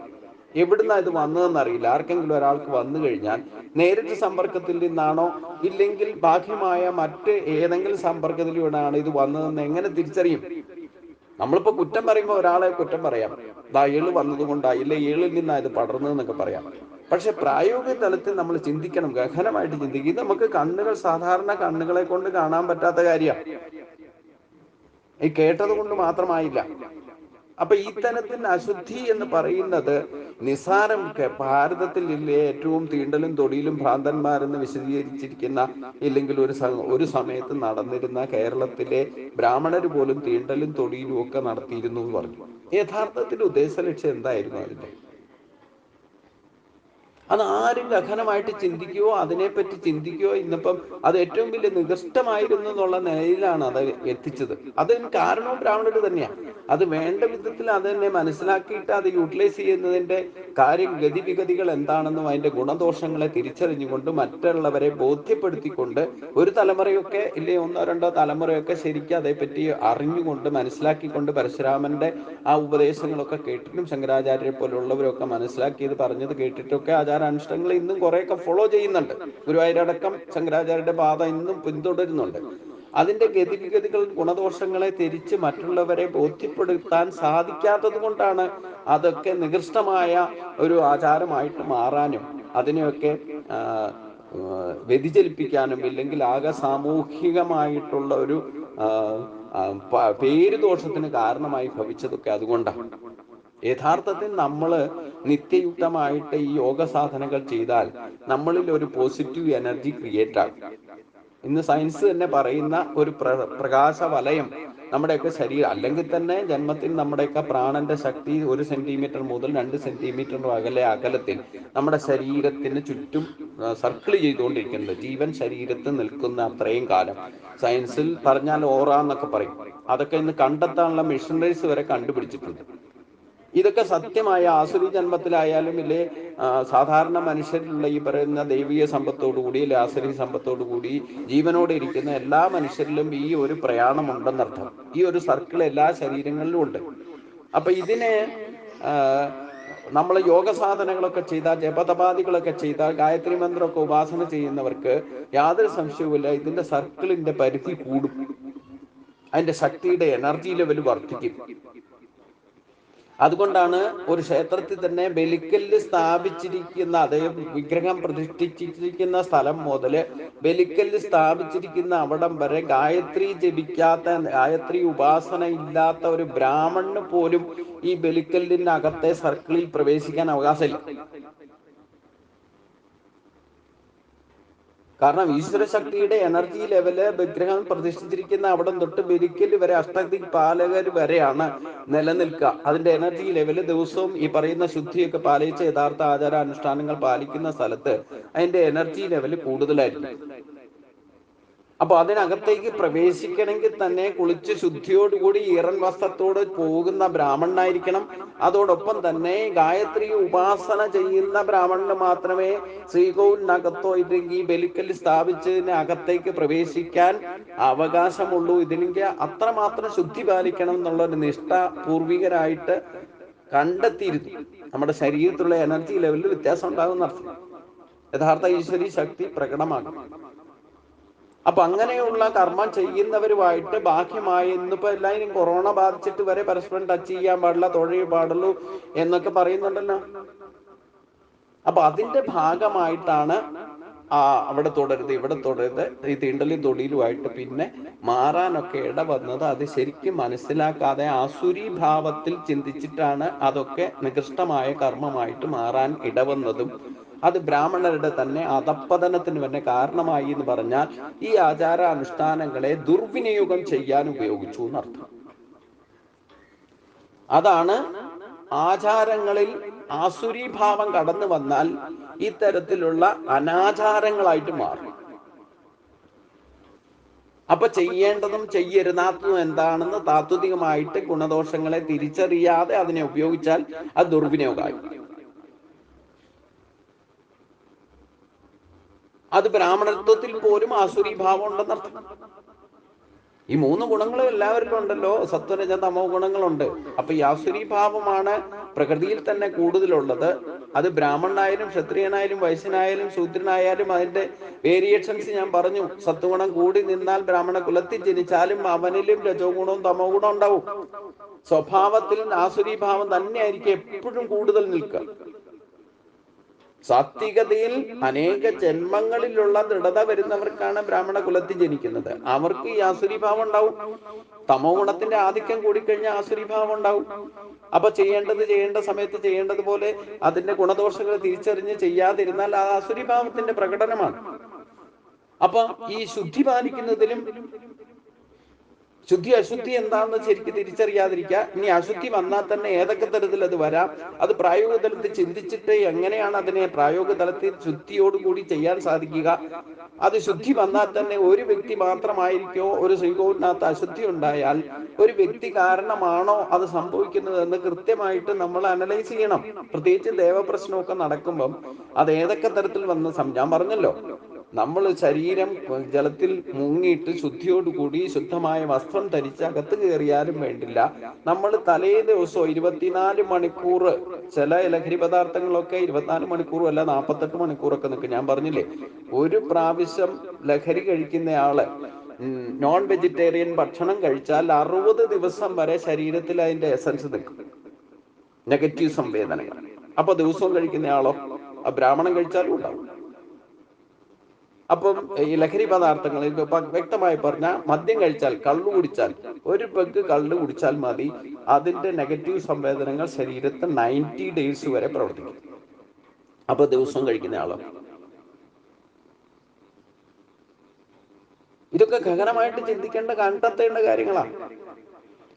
എവിടുന്നാ ഇത് വന്നതെന്ന് അറിയില്ല. ആർക്കെങ്കിലും ഒരാൾക്ക് വന്നു കഴിഞ്ഞാൽ നേരിട്ട് സമ്പർക്കത്തിൽ നിന്നാണോ ഇല്ലെങ്കിൽ ബാഹ്യമായ മറ്റ് ഏതെങ്കിലും സമ്പർക്കത്തിലൂടെയാണ് ഇത് വന്നതെന്ന് എങ്ങനെ തിരിച്ചറിയും? നമ്മളിപ്പോ കുറ്റം പറയുമ്പോൾ ഒരാളെ കുറ്റം പറയാം, ഏള് വന്നത് കൊണ്ടാ, ഇല്ല ഏളിൽ നിന്നാ ഇത് പടർന്നതെന്നൊക്കെ പറയാം. പക്ഷെ പ്രായോഗിക തലത്തിൽ നമ്മൾ ചിന്തിക്കണം, ഗഹനമായിട്ട് ചിന്തിക്കും. ഇത് നമുക്ക് സാധാരണ കണ്ണുകളെ കൊണ്ട് കാണാൻ പറ്റാത്ത കാര്യമാണ്. ഈ കേട്ടത് കൊണ്ട് മാത്രമായില്ല. അപ്പൊ ഈ തരത്തിൽ അശുദ്ധി എന്ന് പറയുന്നത് നിസാരം. ഭാരതത്തിൽ ഇല്ലേ ഏറ്റവും തീണ്ടലും തൊടിയിലും ഭ്രാന്തന്മാരെന്ന് വിശദീകരിച്ചിരിക്കുന്ന, ഇല്ലെങ്കിൽ ഒരു സമയത്ത് നടന്നിരുന്ന കേരളത്തിലെ ബ്രാഹ്മണര് പോലും തീണ്ടലും തൊടിയിലും ഒക്കെ നടത്തിയിരുന്നു എന്ന് പറഞ്ഞു. യഥാർത്ഥത്തിൽ ഉദ്ദേശ ലക്ഷ്യം എന്തായിരുന്നു അതിന്റെ? അത് ആരും ഗഹനമായിട്ട് ചിന്തിക്കുകയോ അതിനെപ്പറ്റി ചിന്തിക്കുകയോ, ഇന്നിപ്പം അത് ഏറ്റവും വലിയ നികൃഷ്ടമായിരുന്നു എന്നുള്ള നിലയിലാണ് അത് എത്തിച്ചത്. അതിന് കാരണവും ബ്രാഹ്മണര് തന്നെയാണ്. അത് വേണ്ട വിധത്തിൽ അത് തന്നെ മനസ്സിലാക്കിയിട്ട് അത് യൂട്ടിലൈസ് ചെയ്യുന്നതിന്റെ ഗതിവിഗതികൾ എന്താണെന്നും അതിന്റെ ഗുണദോഷങ്ങളെ തിരിച്ചറിഞ്ഞുകൊണ്ട് മറ്റുള്ളവരെ ബോധ്യപ്പെടുത്തിക്കൊണ്ട് ഒരു തലമുറയൊക്കെ ഇല്ലേ, ഒന്നോ രണ്ടോ തലമുറയൊക്കെ ശരിക്കും അതേപ്പറ്റി അറിഞ്ഞുകൊണ്ട് മനസ്സിലാക്കിക്കൊണ്ട് പരശുരാമന്റെ ആ ഉപദേശങ്ങളൊക്കെ കേട്ടിട്ടും ശങ്കരാചാര്യരെ പോലുള്ളവരൊക്കെ മനസ്സിലാക്കിയത് പറഞ്ഞത് കേട്ടിട്ടൊക്കെ ആചാരാനുഷ്ഠാനങ്ങൾ ഇന്നും കുറെയൊക്കെ ഫോളോ ചെയ്യുന്നുണ്ട്. ഗുരുവായൂരടക്കം ശങ്കരാചാര്യരുടെ പാത ഇന്നും പിന്തുടരുന്നുണ്ട്. അതിന്റെ ഗതിവിഗതികൾ ഗുണദോഷങ്ങളെ തിരിച്ച് മറ്റുള്ളവരെ ബോധ്യപ്പെടുത്താൻ സാധിക്കാത്തത് കൊണ്ടാണ് അതൊക്കെ നികൃഷ്ടമായ ഒരു ആചാരമായിട്ട് മാറാനും അതിനെയൊക്കെ വ്യതിചലിപ്പിക്കാനും ഇല്ലെങ്കിൽ ആകെ സാമൂഹികമായിട്ടുള്ള ഒരു പേരുദോഷത്തിന് കാരണമായി ഭവിച്ചതൊക്കെ അതുകൊണ്ടാണ്. യഥാർത്ഥത്തിൽ നമ്മൾ നിത്യയുക്തമായിട്ട് ഈ യോഗ സാധനകൾ ചെയ്താൽ നമ്മളിൽ ഒരു പോസിറ്റീവ് എനർജി ക്രിയേറ്റ് ആകും. ഇന്ന് സയൻസ് തന്നെ പറയുന്ന ഒരു പ്രകാശ വലയം നമ്മുടെയൊക്കെ ശരീരം, അല്ലെങ്കിൽ തന്നെ ജന്മത്തിൽ നമ്മുടെയൊക്കെ പ്രാണന്റെ ശക്തി 1 സെന്റിമീറ്റർ മുതൽ 2 സെന്റിമീറ്റർ അകലത്തിൽ നമ്മുടെ ശരീരത്തിന് ചുറ്റും സർക്കിൾ ചെയ്തുകൊണ്ടിരിക്കുന്നത്. ജീവൻ ശരീരത്തിൽ നിൽക്കുന്ന അത്രയും കാലം സയൻസിൽ പറഞ്ഞാൽ ഓറ എന്നൊക്കെ പറയും. അതൊക്കെ ഇന്ന് കണ്ടെത്താനുള്ള മിഷനറീസ് വരെ കണ്ടുപിടിച്ചിട്ടുണ്ട്. ഇതൊക്കെ സത്യമായ ആസുരി ജന്മത്തിലായാലും ഇല്ലേ സാധാരണ മനുഷ്യരിലുള്ള ഈ പറയുന്ന ദൈവീയ സമ്പത്തോടുകൂടി അല്ലെ ആസുരി സമ്പത്തോടുകൂടി ജീവനോടെ ഇരിക്കുന്ന എല്ലാ മനുഷ്യരിലും ഈ ഒരു പ്രയാണം ഉണ്ടെന്നർത്ഥം. ഈ ഒരു സർക്കിൾ എല്ലാ ശരീരങ്ങളിലും ഉണ്ട്. അപ്പൊ ഇതിനെ നമ്മൾ യോഗ സാധനങ്ങളൊക്കെ ചെയ്താൽ, ജപതപാദികളൊക്കെ ചെയ്താൽ, ഗായത്രി മന്ത്രമൊക്കെ ഉപാസന ചെയ്യുന്നവർക്ക് യാതൊരു സംശയവുമില്ല ഇതിന്റെ സർക്കിളിന്റെ പരിധി കൂടും, അതിന്റെ ശക്തിയുടെ എനർജി ലെവൽ വർദ്ധിക്കും. അതുകൊണ്ടാണ് ഒരു ക്ഷേത്രത്തിൽ തന്നെ ബലിക്കല്ല് സ്ഥാപിച്ചിരിക്കുന്ന, അതായത് വിഗ്രഹം പ്രതിഷ്ഠിച്ചിരിക്കുന്ന സ്ഥലം മുതൽ ബലിക്കല്ല് സ്ഥാപിച്ചിരിക്കുന്ന അവിടം വരെ ഗായത്രി ജപിക്കാത്ത, ഗായത്രി ഉപാസന ഇല്ലാത്ത ഒരു ബ്രാഹ്മണന് പോലും ഈ ബലിക്കല്ലിന്റെ അകത്തെ സർക്കിളിൽ പ്രവേശിക്കാൻ അവകാശമില്ല. കാരണം ഈശ്വരശക്തിയുടെ എനർജി ലെവല് വിഗ്രഹം പ്രതിഷ്ഠിച്ചിരിക്കുന്ന അവിടം തൊട്ട് ബലിക്കല് വരെ അഷ്ടദിക്പാലകർ വരെയാണ് നിലനിൽക്കുക. അതിന്റെ എനർജി ലെവല് ദിവസവും ഈ പറയുന്ന ശുദ്ധിയൊക്കെ പാലിച്ച് യഥാർത്ഥ ആചാരാനുഷ്ഠാനങ്ങൾ പാലിക്കുന്ന സ്ഥലത്ത് അതിന്റെ എനർജി ലെവല് കൂടുതലായിരിക്കും. അപ്പൊ അതിനകത്തേക്ക് പ്രവേശിക്കണമെങ്കിൽ തന്നെ കുളിച്ച് ശുദ്ധിയോടുകൂടി ഈറൻ വസ്ത്രത്തോട് പോകുന്ന ബ്രാഹ്മണനായിരിക്കണം. അതോടൊപ്പം തന്നെ ഗായത്രി ഉപാസന ചെയ്യുന്ന ബ്രാഹ്മണന് മാത്രമേ ശ്രീകോവിലിനകത്തോ ഇല്ലെങ്കിൽ ബലിക്കല്ല് സ്ഥാപിച്ചതിന് അകത്തേക്ക് പ്രവേശിക്കാൻ അവകാശമുള്ളൂ. ഇതിനെങ്കിൽ അത്രമാത്രം ശുദ്ധി പാലിക്കണം എന്നുള്ളൊരു നിഷ്ഠ പൂർവികരായിട്ട് കണ്ടെത്തിയിരുന്നു. നമ്മുടെ ശരീരത്തിലുള്ള എനർജി ലെവലിൽ വ്യത്യാസം ഉണ്ടാകുന്ന അർത്ഥം യഥാർത്ഥ ഈശ്വരീ ശക്തി പ്രകടമാകും. അപ്പൊ അങ്ങനെയുള്ള കർമ്മം ചെയ്യുന്നവരുമായിട്ട് ബാഹ്യമായി, ഇന്നിപ്പോ എല്ലാവരും കൊറോണ ബാധിച്ചിട്ട് വരെ പരസ്പരം ടച്ച് ചെയ്യാൻ പാടില്ല, തൊഴിൽ പാടുള്ളൂ എന്നൊക്കെ പറയുന്നുണ്ടല്ലോ. അപ്പൊ അതിന്റെ ഭാഗമായിട്ടാണ് അവിടെ തുടരുത് ഇവിടെ തുടരുത് ഈ തീണ്ടലും തൊടിയിലുമായിട്ട് പിന്നെ മാറാനൊക്കെ ഇട വന്നത്. അത് ശരിക്കും മനസ്സിലാക്കാതെ ആസുരി ഭാവത്തിൽ ചിന്തിച്ചിട്ടാണ് അതൊക്കെ നികൃഷ്ടമായ കർമ്മമായിട്ട് മാറാൻ ഇടവന്നതും അത് ബ്രാഹ്മണരുടെ തന്നെ അധപ്പതനത്തിന് തന്നെ കാരണമായി എന്ന് പറഞ്ഞാൽ ഈ ആചാര അനുഷ്ഠാനങ്ങളെ ദുർവിനിയോഗം ചെയ്യാൻ ഉപയോഗിച്ചു എന്നർത്ഥം. അതാണ് ആചാരങ്ങളിൽ ആസുരീഭാവം കടന്നു വന്നാൽ ഇത്തരത്തിലുള്ള അനാചാരങ്ങളായിട്ട് മാറും. അപ്പൊ ചെയ്യേണ്ടതും ചെയ്യരുതാത്തതും എന്താണെന്ന് താത്വികമായിട്ട് ഗുണദോഷങ്ങളെ തിരിച്ചറിയാതെ അതിനെ ഉപയോഗിച്ചാൽ അത് ദുർവിനിയോഗമായി. അത് ബ്രാഹ്മണത്വത്തിൽ പോലും ആസുരീഭാവം ഉണ്ടെന്നർത്ഥം. ഈ 3 ഗുണങ്ങളും എല്ലാവരിലും ഉണ്ടല്ലോ, സത്വരജ തമോ ഗുണങ്ങളുണ്ട്. അപ്പൊ ഈ ആസുരീഭാവമാണ് പ്രകൃതിയിൽ തന്നെ കൂടുതലുള്ളത്. അത് ബ്രാഹ്മണനായാലും ക്ഷത്രിയനായാലും വൈശ്യനായാലും ശൂദ്രനായാലും അതിന്റെ വേരിയേഷൻസ് ഞാൻ പറഞ്ഞു. സത്വഗുണം കൂടി നിന്നാൽ ബ്രാഹ്മണ കുലത്തിൽ ജനിച്ചാലും അവനിലും രജോ ഗുണവും തമോ ഗുണം ഉണ്ടാവും. സ്വഭാവത്തിൽ ആസുരീഭാവം തന്നെയായിരിക്കും എപ്പോഴും കൂടുതൽ നിൽക്കുക. സാത്വികതയിൽ അനേക ജന്മങ്ങളിലുള്ള ദൃഢത വരുന്നവർക്കാണ് ബ്രാഹ്മണ കുലത്തിൽ ജനിക്കുന്നത്. അവർക്ക് ഈ ആസുരീഭാവം ഉണ്ടാവും. തമോ ഗുണത്തിന്റെ ആധിക്യം കൂടിക്കഴിഞ്ഞാൽ ആസുരീഭാവം ഉണ്ടാവും. അപ്പൊ ചെയ്യേണ്ട സമയത്ത് ചെയ്യേണ്ടതുപോലെ അതിന്റെ ഗുണദോഷങ്ങൾ തിരിച്ചറിഞ്ഞ് ചെയ്യാതിരുന്നാൽ ആ ആസുരീഭാവത്തിന്റെ പ്രകടനമാണ്. അപ്പൊ ഈ ശുദ്ധി പാലിക്കുന്നതിലും ശുദ്ധി അശുദ്ധി എന്താണെന്ന് ശരിക്കും തിരിച്ചറിയാതിരിക്കുക. ഇനി അശുദ്ധി വന്നാൽ തന്നെ ഏതൊക്കെ തരത്തിൽ അത് വരാം, അത് പ്രായോഗിക തലത്തിൽ ചിന്തിച്ചിട്ട് എങ്ങനെയാണ് അതിനെ പ്രായോഗിക തലത്തിൽ ശുദ്ധിയോടുകൂടി ചെയ്യാൻ സാധിക്കുക. അത് ശുദ്ധി വന്നാൽ തന്നെ ഒരു വ്യക്തി മാത്രമായിരിക്കോ ഒരു ശ്രീകോവിലിനകത്ത് അശുദ്ധി ഉണ്ടായാൽ ഒരു വ്യക്തി കാരണമാണോ അത് സംഭവിക്കുന്നതെന്ന് കൃത്യമായിട്ട് നമ്മൾ അനലൈസ് ചെയ്യണം. പ്രത്യേകിച്ച് ദേവപ്രശ്നമൊക്കെ നടക്കുമ്പം അത് ഏതൊക്കെ തരത്തിൽ വന്ന് ഞാൻ പറഞ്ഞല്ലോ, നമ്മൾ ശരീരം ജലത്തിൽ മുങ്ങിയിട്ട് ശുദ്ധിയോടുകൂടി ശുദ്ധമായ വസ്ത്രം ധരിച്ച് അകത്ത് കയറിയാലും വേണ്ടില്ല, നമ്മൾ തലേ ദിവസവും 24 മണിക്കൂർ, ചില ലഹരി പദാർത്ഥങ്ങളൊക്കെ 24 മണിക്കൂറും അല്ല 48 മണിക്കൂറൊക്കെ നിൽക്കും. ഞാൻ പറഞ്ഞില്ലേ, ഒരു പ്രാവശ്യം ലഹരി കഴിക്കുന്നയാള് നോൺ വെജിറ്റേറിയൻ ഭക്ഷണം കഴിച്ചാൽ 60 ദിവസം വരെ ശരീരത്തിൽ അതിന്റെ എസൻസ് നിൽക്കും, നെഗറ്റീവ് സംവേദനങ്ങൾ. അപ്പൊ ദിവസവും കഴിക്കുന്നയാളോ ബ്രാഹ്മണം കഴിച്ചാലും ഉണ്ടാവും. അപ്പം ഈ ലഹരി പദാർത്ഥങ്ങൾ വ്യക്തമായി പറഞ്ഞാൽ, മദ്യം കഴിച്ചാൽ, കള്ളു കുടിച്ചാൽ, ഒരു പെഗ് കള്ളു കുടിച്ചാൽ മതി, അതിന്റെ നെഗറ്റീവ് സംവേദനങ്ങൾ ശരീരത്തിൽ 90 ഡേയ്സ് വരെ പ്രവർത്തിക്കും. അപ്പൊ ദിവസവും കഴിക്കുന്ന ആളോ? ഇതൊക്കെ ഗഹനമായിട്ട് ചിന്തിക്കേണ്ട, കണ്ടെത്തേണ്ട കാര്യങ്ങളാണ്.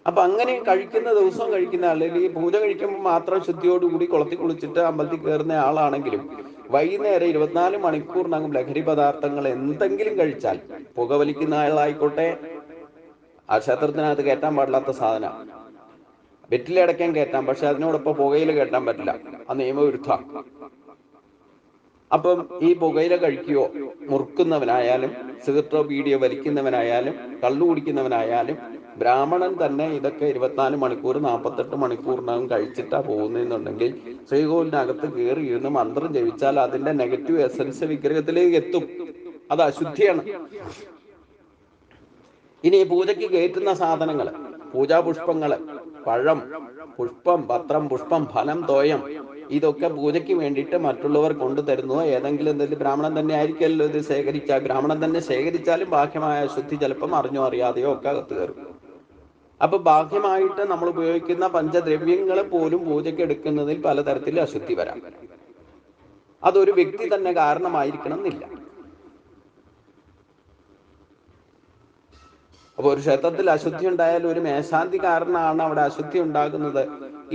അപ്പൊ അങ്ങനെ കഴിക്കുന്ന, ദിവസവും കഴിക്കുന്ന അല്ലെങ്കിൽ ഈ പൂജ കഴിക്കുമ്പോൾ മാത്രം ശുദ്ധിയോടുകൂടി കുളത്തിൽ കുളിച്ചിട്ട് അമ്പലത്തിൽ കയറുന്ന ആളാണെങ്കിലും വൈകുന്നേരം 24 മണിക്കൂറിനകം ലഹരി പദാർത്ഥങ്ങൾ എന്തെങ്കിലും കഴിച്ചാൽ, പുകവലിക്കുന്ന ആളായിക്കോട്ടെ, ആ ക്ഷേത്രത്തിനകത്ത് കയറ്റാൻ പാടില്ലാത്ത സാധനം, വെറ്റിലടയ്ക്കാൻ കയറ്റാം, പക്ഷെ അതിനോടൊപ്പം പുകയില കയറ്റാൻ പറ്റില്ല, ആ നിയമവിരുദ്ധ. അപ്പം ഈ പുകയില കഴിക്കുകയോ മുറുക്കുന്നവനായാലും സിഗരറ്റോ ബീഡിയോ വലിക്കുന്നവനായാലും കള്ളു കുടിക്കുന്നവനായാലും ബ്രാഹ്മണൻ തന്നെ ഇതൊക്കെ 24 മണിക്കൂർ 48 മണിക്കൂറിനകം കഴിച്ചിട്ടാ പോകുന്നെന്നുണ്ടെങ്കിൽ ശ്രീകോവിലിനകത്ത് കയറി ഇരുന്ന് മന്ത്രം ജപിച്ചാൽ അതിന്റെ നെഗറ്റീവ് എസൻസ് വിഗ്രഹത്തിലേക്ക് എത്തും. അത് അശുദ്ധിയാണ്. ഇനി പൂജയ്ക്ക് കയറ്റുന്ന സാധനങ്ങൾ, പൂജാപുഷ്പങ്ങള്, പഴം, പുഷ്പം, പത്രം, പുഷ്പം, ഫലം, തോയം, ഇതൊക്കെ പൂജയ്ക്ക് വേണ്ടിയിട്ട് മറ്റുള്ളവർ കൊണ്ടുതരുന്നതോ എന്തെങ്കിലും ബ്രാഹ്മണൻ തന്നെ ആയിരിക്കുമല്ലോ ഇത് ശേഖരിച്ചാൽ. ബ്രാഹ്മണൻ തന്നെ ശേഖരിച്ചാലും ബാഹ്യമായ അശുദ്ധി ചിലപ്പം അറിഞ്ഞോ അറിയാതെയോ ഒക്കെ അകത്ത് കയറും. അപ്പൊ ബാഹ്യമായിട്ട് നമ്മൾ ഉപയോഗിക്കുന്ന പഞ്ചദ്രവ്യങ്ങൾ പോലും പൂജയ്ക്ക് എടുക്കുന്നതിൽ പലതരത്തിൽ അശുദ്ധി വരാം. അതൊരു വ്യക്തി തന്നെ കാരണമായിരിക്കണം എന്നില്ല. അപ്പൊ ഒരു ക്ഷേത്രത്തിൽ അശുദ്ധി ഉണ്ടായാൽ ഒരു മേശാന്തി കാരണമാണ് അവിടെ അശുദ്ധി ഉണ്ടാകുന്നത്,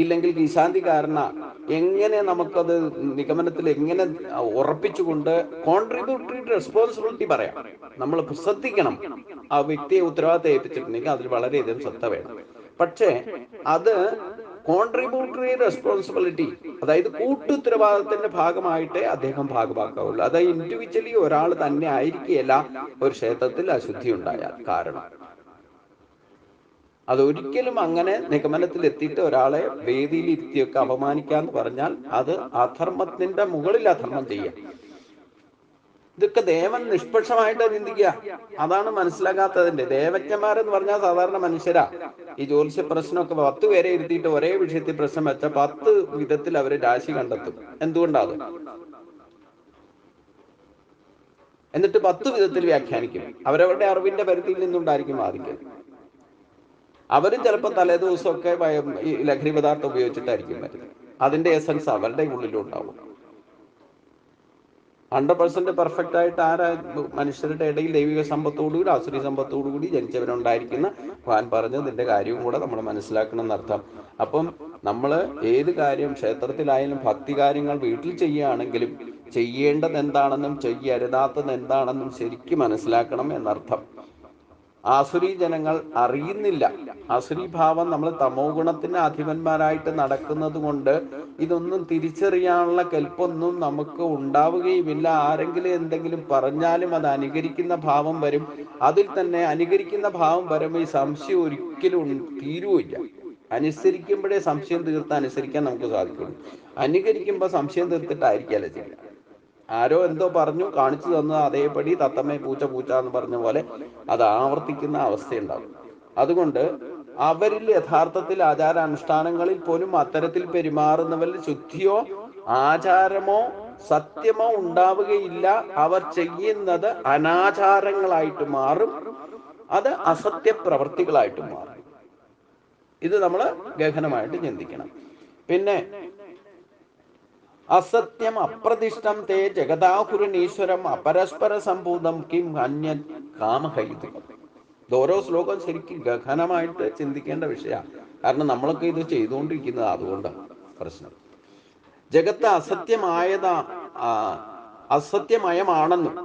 ഇല്ലെങ്കിൽ ഈശാന്തി കാരണ, എങ്ങനെ നമുക്കത് നിഗമനത്തിൽ എങ്ങനെ ഉറപ്പിച്ചുകൊണ്ട് കോൺട്രിബ്യൂട്ടറി റെസ്പോൺസിബിലിറ്റി പറയാം. നമ്മൾ ശ്രദ്ധിക്കണം, ആ വ്യക്തിയെ ഉത്തരവാദിത്തം ഏൽപ്പിച്ചിട്ടുണ്ടെങ്കിൽ അതിൽ വളരെയധികം ശ്രദ്ധ വേണം. പക്ഷേ അത് കോൺട്രിബ്യൂട്ടറി റെസ്പോൺസിബിലിറ്റി, അതായത് കൂട്ടുത്തരവാദിത്തത്തിന്റെ ഭാഗമായിട്ടേ അദ്ദേഹം ഭാഗമാക്കാവുള്ളൂ. അതായത് ഇൻഡിവിജ്വലി ഒരാൾ തന്നെ ആയിരിക്കുകയല്ല ഒരു ക്ഷേത്രത്തിൽ അശുദ്ധി ഉണ്ടായാൽ കാരണം. അതൊരിക്കലും അങ്ങനെ നിഗമനത്തിൽ എത്തിയിട്ട് ഒരാളെ വേദിയിൽ ഇരുത്തിയൊക്കെ അപമാനിക്കാന്ന് പറഞ്ഞാൽ അത് അധർമ്മത്തിന്റെ മുകളിൽ അധർമ്മം ചെയ്യാം. ഇതൊക്കെ ദേവൻ നിഷ്പക്ഷമായിട്ട് ചിന്തിക്കുക. അതാണ് മനസ്സിലാക്കാത്തതിന്റെ. ദേവജ്ഞന്മാരെന്ന് പറഞ്ഞാൽ സാധാരണ മനുഷ്യരാ. ഈ ജ്യോതിഷ പ്രശ്നമൊക്കെ 10 പേരെ ഇരുത്തിയിട്ട് ഒരേ വിഷയത്തിൽ പ്രശ്നം വെച്ച 10 വിധത്തിൽ അവര് രാശി കണ്ടെത്തും. എന്തുകൊണ്ടാണ്? എന്നിട്ട് 10 വിധത്തിൽ വ്യാഖ്യാനിക്കും. അവരവരുടെ അറിവിന്റെ പരിധിയിൽ നിന്നുണ്ടായിരിക്കും വാദിക്കുന്നത്. അവരും ചിലപ്പോൾ തലേദിവസമൊക്കെ ഈ ലഹരി പദാർത്ഥം ഉപയോഗിച്ചിട്ടായിരിക്കും വരുന്നത്. അതിന്റെ എസൻസ് അവരുടെ ഉള്ളിലുണ്ടാവും. 100% പെർഫെക്റ്റ് ആയിട്ട് ആരാ മനുഷ്യരുടെ ഇടയിൽ ദൈവിക സമ്പത്തോടുകൂടി ആസുരി സമ്പത്തോടുകൂടി ജനിച്ചവരുണ്ടായിരിക്കുന്ന ഭഗവാൻ പറഞ്ഞതിന്റെ കാര്യവും കൂടെ നമ്മൾ മനസ്സിലാക്കണം എന്നർത്ഥം. അപ്പം നമ്മൾ ഏത് കാര്യം ക്ഷേത്രത്തിലായാലും ഭക്തി കാര്യങ്ങൾ വീട്ടിൽ ചെയ്യുകയാണെങ്കിലും ചെയ്യേണ്ടത് എന്താണെന്നും ചെയ്യരുതാത്തത് എന്താണെന്നും ശരിക്കും മനസ്സിലാക്കണം എന്നർത്ഥം. ആസുരി ജനങ്ങൾ അറിയുന്നില്ല. ആസുരി ഭാവം, നമ്മൾ തമോ ഗുണത്തിന് അധിപന്മാരായിട്ട് നടക്കുന്നത് കൊണ്ട് ഇതൊന്നും തിരിച്ചറിയാനുള്ള കെൽപ്പൊന്നും നമുക്ക് ഉണ്ടാവുകയുമില്ല. ആരെങ്കിലും എന്തെങ്കിലും പറഞ്ഞാലും അത് അനുകരിക്കുന്ന ഭാവം വരും. അതിൽ തന്നെ അനുകരിക്കുന്ന ഭാവം വരുമ്പോൾ ഈ സംശയം ഒരിക്കലും തീരുവില്ല. അനുസരിക്കുമ്പോഴേ സംശയം തീർത്ത് അനുസരിക്കാൻ നമുക്ക് സാധിക്കുള്ളൂ. അനുകരിക്കുമ്പോൾ സംശയം തീർത്തിട്ടായിരിക്കല്ലേ ചെയ്യുക. ആരോ എന്തോ പറഞ്ഞു കാണിച്ചു തന്നത് അതേപടി തത്തമ്മേ പൂച്ച പൂച്ച എന്ന് പറഞ്ഞ പോലെ അത് ആവർത്തിക്കുന്ന അവസ്ഥയുണ്ടാകും. അതുകൊണ്ട് അവരിൽ യഥാർത്ഥത്തിൽ ആചാരാനുഷ്ഠാനങ്ങളിൽ പോലും അത്തരത്തിൽ പെരുമാറുന്നവരിൽ ശുദ്ധിയോ ആചാരമോ സത്യമോ ഉണ്ടാവുകയില്ല. അവർ ചെയ്യുന്നത് അനാചാരങ്ങളായിട്ട് മാറും, അത് അസത്യപ്രവർത്തികളായിട്ട് മാറും. ഇത് നമ്മൾ ഗഹനമായിട്ട് ചിന്തിക്കണം. പിന്നെ അസത്യം അപ്രതിഷ്ഠം തേ ജഗദാഹുരനീശ്വരം അപരസ്പര സംഭൂതം കിം അന്യ കാമഹൈതുകം. ഇത് ഓരോ ശ്ലോകം ശരിക്കും ഗഹനമായിട്ട് ചിന്തിക്കേണ്ട വിഷയമാണ്. കാരണം നമ്മളൊക്കെ ഇത് ചെയ്തുകൊണ്ടിരിക്കുന്നത് അതുകൊണ്ടാണ് പ്രശ്നം. ജഗത്ത് അസത്യമയമാണെന്നും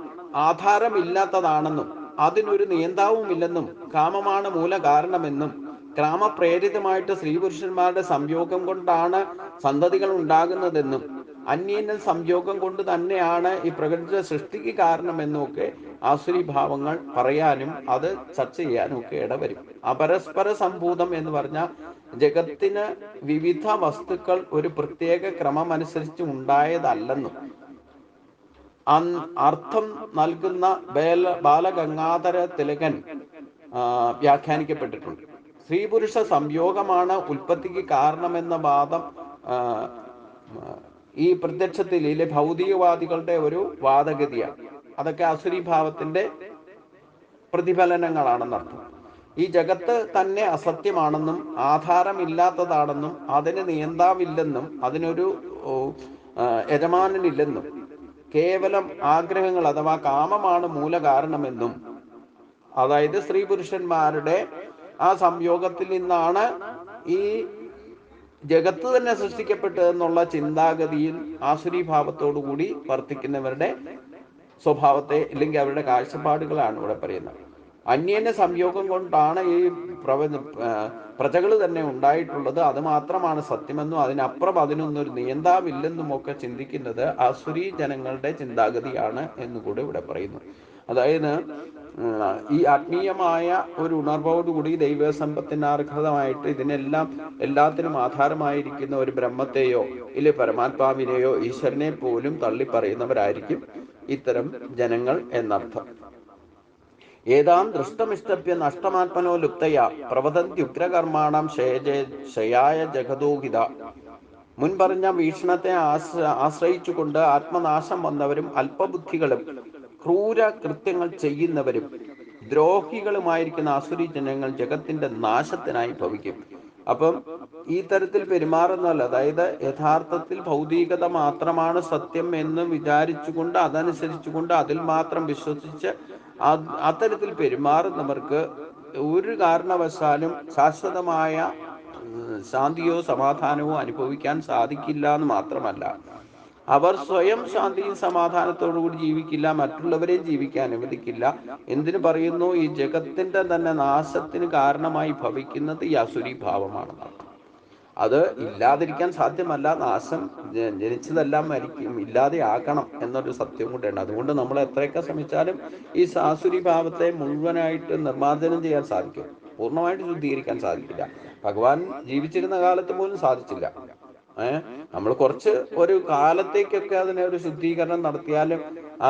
ആധാരമില്ലാത്തതാണെന്നും അതിനൊരു നിയന്താവുമില്ലെന്നും കാമമാണ് മൂല കാരണമെന്നും കാമപ്രേരിതമായിട്ട് സ്ത്രീ പുരുഷന്മാരുടെ സംയോഗം കൊണ്ടാണ് സന്തതികൾ ഉണ്ടാകുന്നതെന്നും അന്യോന്യ സംയോഗം കൊണ്ട് തന്നെയാണ് ഈ പ്രകൃതിയുടെ സൃഷ്ടിക്ക് കാരണമെന്നും ഒക്കെ ആസുരി ഭാവങ്ങൾ പറയാനും അത് ചർച്ച ചെയ്യാനും ഒക്കെ ഇടവരും. അപരസ്പര സംഭൂതം എന്ന് പറഞ്ഞാൽ ജഗത്തിന് വിവിധ വസ്തുക്കൾ ഒരു പ്രത്യേക ക്രമമനുസരിച്ച് ഉണ്ടായതല്ലെന്നും അർത്ഥം നൽകുന്ന ബാലഗംഗാധര തിലകൻ വ്യാഖ്യാനിക്കപ്പെട്ടിട്ടുണ്ട്. സ്ത്രീ പുരുഷ സംയോഗമാണ് ഉൽപ്പത്തിക്ക് കാരണമെന്ന വാദം ഈ പ്രത്യക്ഷത്തിലെ ഭൗതികവാദികളുടെ ഒരു വാദഗതിയാണ്. അതൊക്കെ അസുരി ഭാവത്തിന്റെ പ്രതിഫലനങ്ങളാണെന്നർത്ഥം. ഈ ജഗത്ത് തന്നെ അസത്യമാണെന്നും ആധാരമില്ലാത്തതാണെന്നും അതിന് നിയന്താവില്ലെന്നും അതിനൊരു യജമാനനില്ലെന്നും കേവലം ആഗ്രഹങ്ങൾ അഥവാ കാമമാണ് മൂലകാരണമെന്നും, അതായത് സ്ത്രീ പുരുഷന്മാരുടെ ആ സംയോഗത്തിൽ നിന്നാണ് ഈ ജഗത്ത് തന്നെ സൃഷ്ടിക്കപ്പെട്ടതെന്നുള്ള ചിന്താഗതിയിൽ ആസുരി ഭാവത്തോടു കൂടി വർത്തിക്കുന്നവരുടെ സ്വഭാവത്തെ അല്ലെങ്കിൽ അവരുടെ കാഴ്ചപ്പാടുകളാണ് ഇവിടെ പറയുന്നത്. അന്യോന്യ സംയോഗം കൊണ്ടാണ് ഈ പ്രജകൾ തന്നെ ഉണ്ടായിട്ടുള്ളത്, അത് മാത്രമാണ് സത്യമെന്നും അതിനപ്പുറം അതിനൊന്നൊരു നിയന്താവില്ലെന്നും ഒക്കെ ചിന്തിക്കുന്നത് ആസുരി ജനങ്ങളുടെ ചിന്താഗതിയാണ് എന്നുകൂടെ ഇവിടെ പറയുന്നു. അതായത് ഈ ആത്മീയമായ ഒരു ഉണർവോടുകൂടി ദൈവസമ്പത്തിനർഹതമായിട്ട് എല്ലാത്തിനും ആധാരമായിരിക്കുന്ന ഒരു ബ്രഹ്മത്തെയോ ഇല്ലെ പരമാത്മാവിനെയോ ഈശ്വരനെ പോലും തള്ളി പറയുന്നവരായിരിക്കും ഇത്തരം ജനങ്ങൾ എന്നർത്ഥം. ഏതാം ദൃഷ്ടമിഷ്ടപ്യ നഷ്ടമാത്മനോ ലുപ്തയ പ്രവദന്ത്യുഗ്രകർമാണം ശയായ ജഗദോഹിത. മുൻപറഞ്ഞ വീക്ഷണത്തെ ആശ്രയിച്ചുകൊണ്ട് ആത്മനാശം വന്നവരും അല്പബുദ്ധികളും ക്രൂര കൃത്യങ്ങൾ ചെയ്യുന്നവരും ദ്രോഹികളുമായിരിക്കുന്ന ആസുരി ജനങ്ങൾ ജഗത്തിന്റെ നാശത്തിനായി ഭവിക്കും. അപ്പം ഈ തരത്തിൽ പെരുമാറുന്നല്ല, അതായത് യഥാർത്ഥത്തിൽ ഭൗതികത മാത്രമാണ് സത്യം എന്ന് വിചാരിച്ചുകൊണ്ട് അതനുസരിച്ചുകൊണ്ട് അതിൽ മാത്രം വിശ്വസിച്ച് അത്തരത്തിൽ പെരുമാറുന്നവർക്ക് ഒരു കാരണവശാലും ശാശ്വതമായ ശാന്തിയോ സമാധാനമോ അനുഭവിക്കാൻ സാധിക്കില്ല എന്ന് മാത്രമല്ല, അവർ സ്വയം ശാന്തിയും സമാധാനത്തോടു കൂടി ജീവിക്കില്ല, മറ്റുള്ളവരെയും ജീവിക്കാൻ അനുവദിക്കില്ല. എന്തിനു പറയുന്നു? ഈ ജഗത്തിന്റെ തന്നെ നാശത്തിന് കാരണമായി ഭവിക്കുന്നത് ഈ അസുരി ഭാവമാണെന്നാണ്. അത് ഇല്ലാതിരിക്കാൻ സാധ്യമല്ല. നാശം ജനിച്ചതെല്ലാം മരിക്കും, ഇല്ലാതെ ആക്കണം എന്നൊരു സത്യം കൂടെയുണ്ട്. അതുകൊണ്ട് നമ്മൾ എത്രയൊക്കെ ശ്രമിച്ചാലും ഈ ആസുരി ഭാവത്തെ മുഴുവനായിട്ട് നിർമ്മാർജ്ജനം ചെയ്യാൻ സാധിക്കും, പൂർണ്ണമായിട്ട് ശുദ്ധീകരിക്കാൻ സാധിക്കില്ല. ഭഗവാൻ ജീവിച്ചിരുന്ന കാലത്ത് പോലും സാധിച്ചില്ല. നമ്മൾ കുറച്ച് ഒരു കാലത്തേക്കൊക്കെ അതിനെ ഒരു ശുദ്ധീകരണം നടത്തിയാലും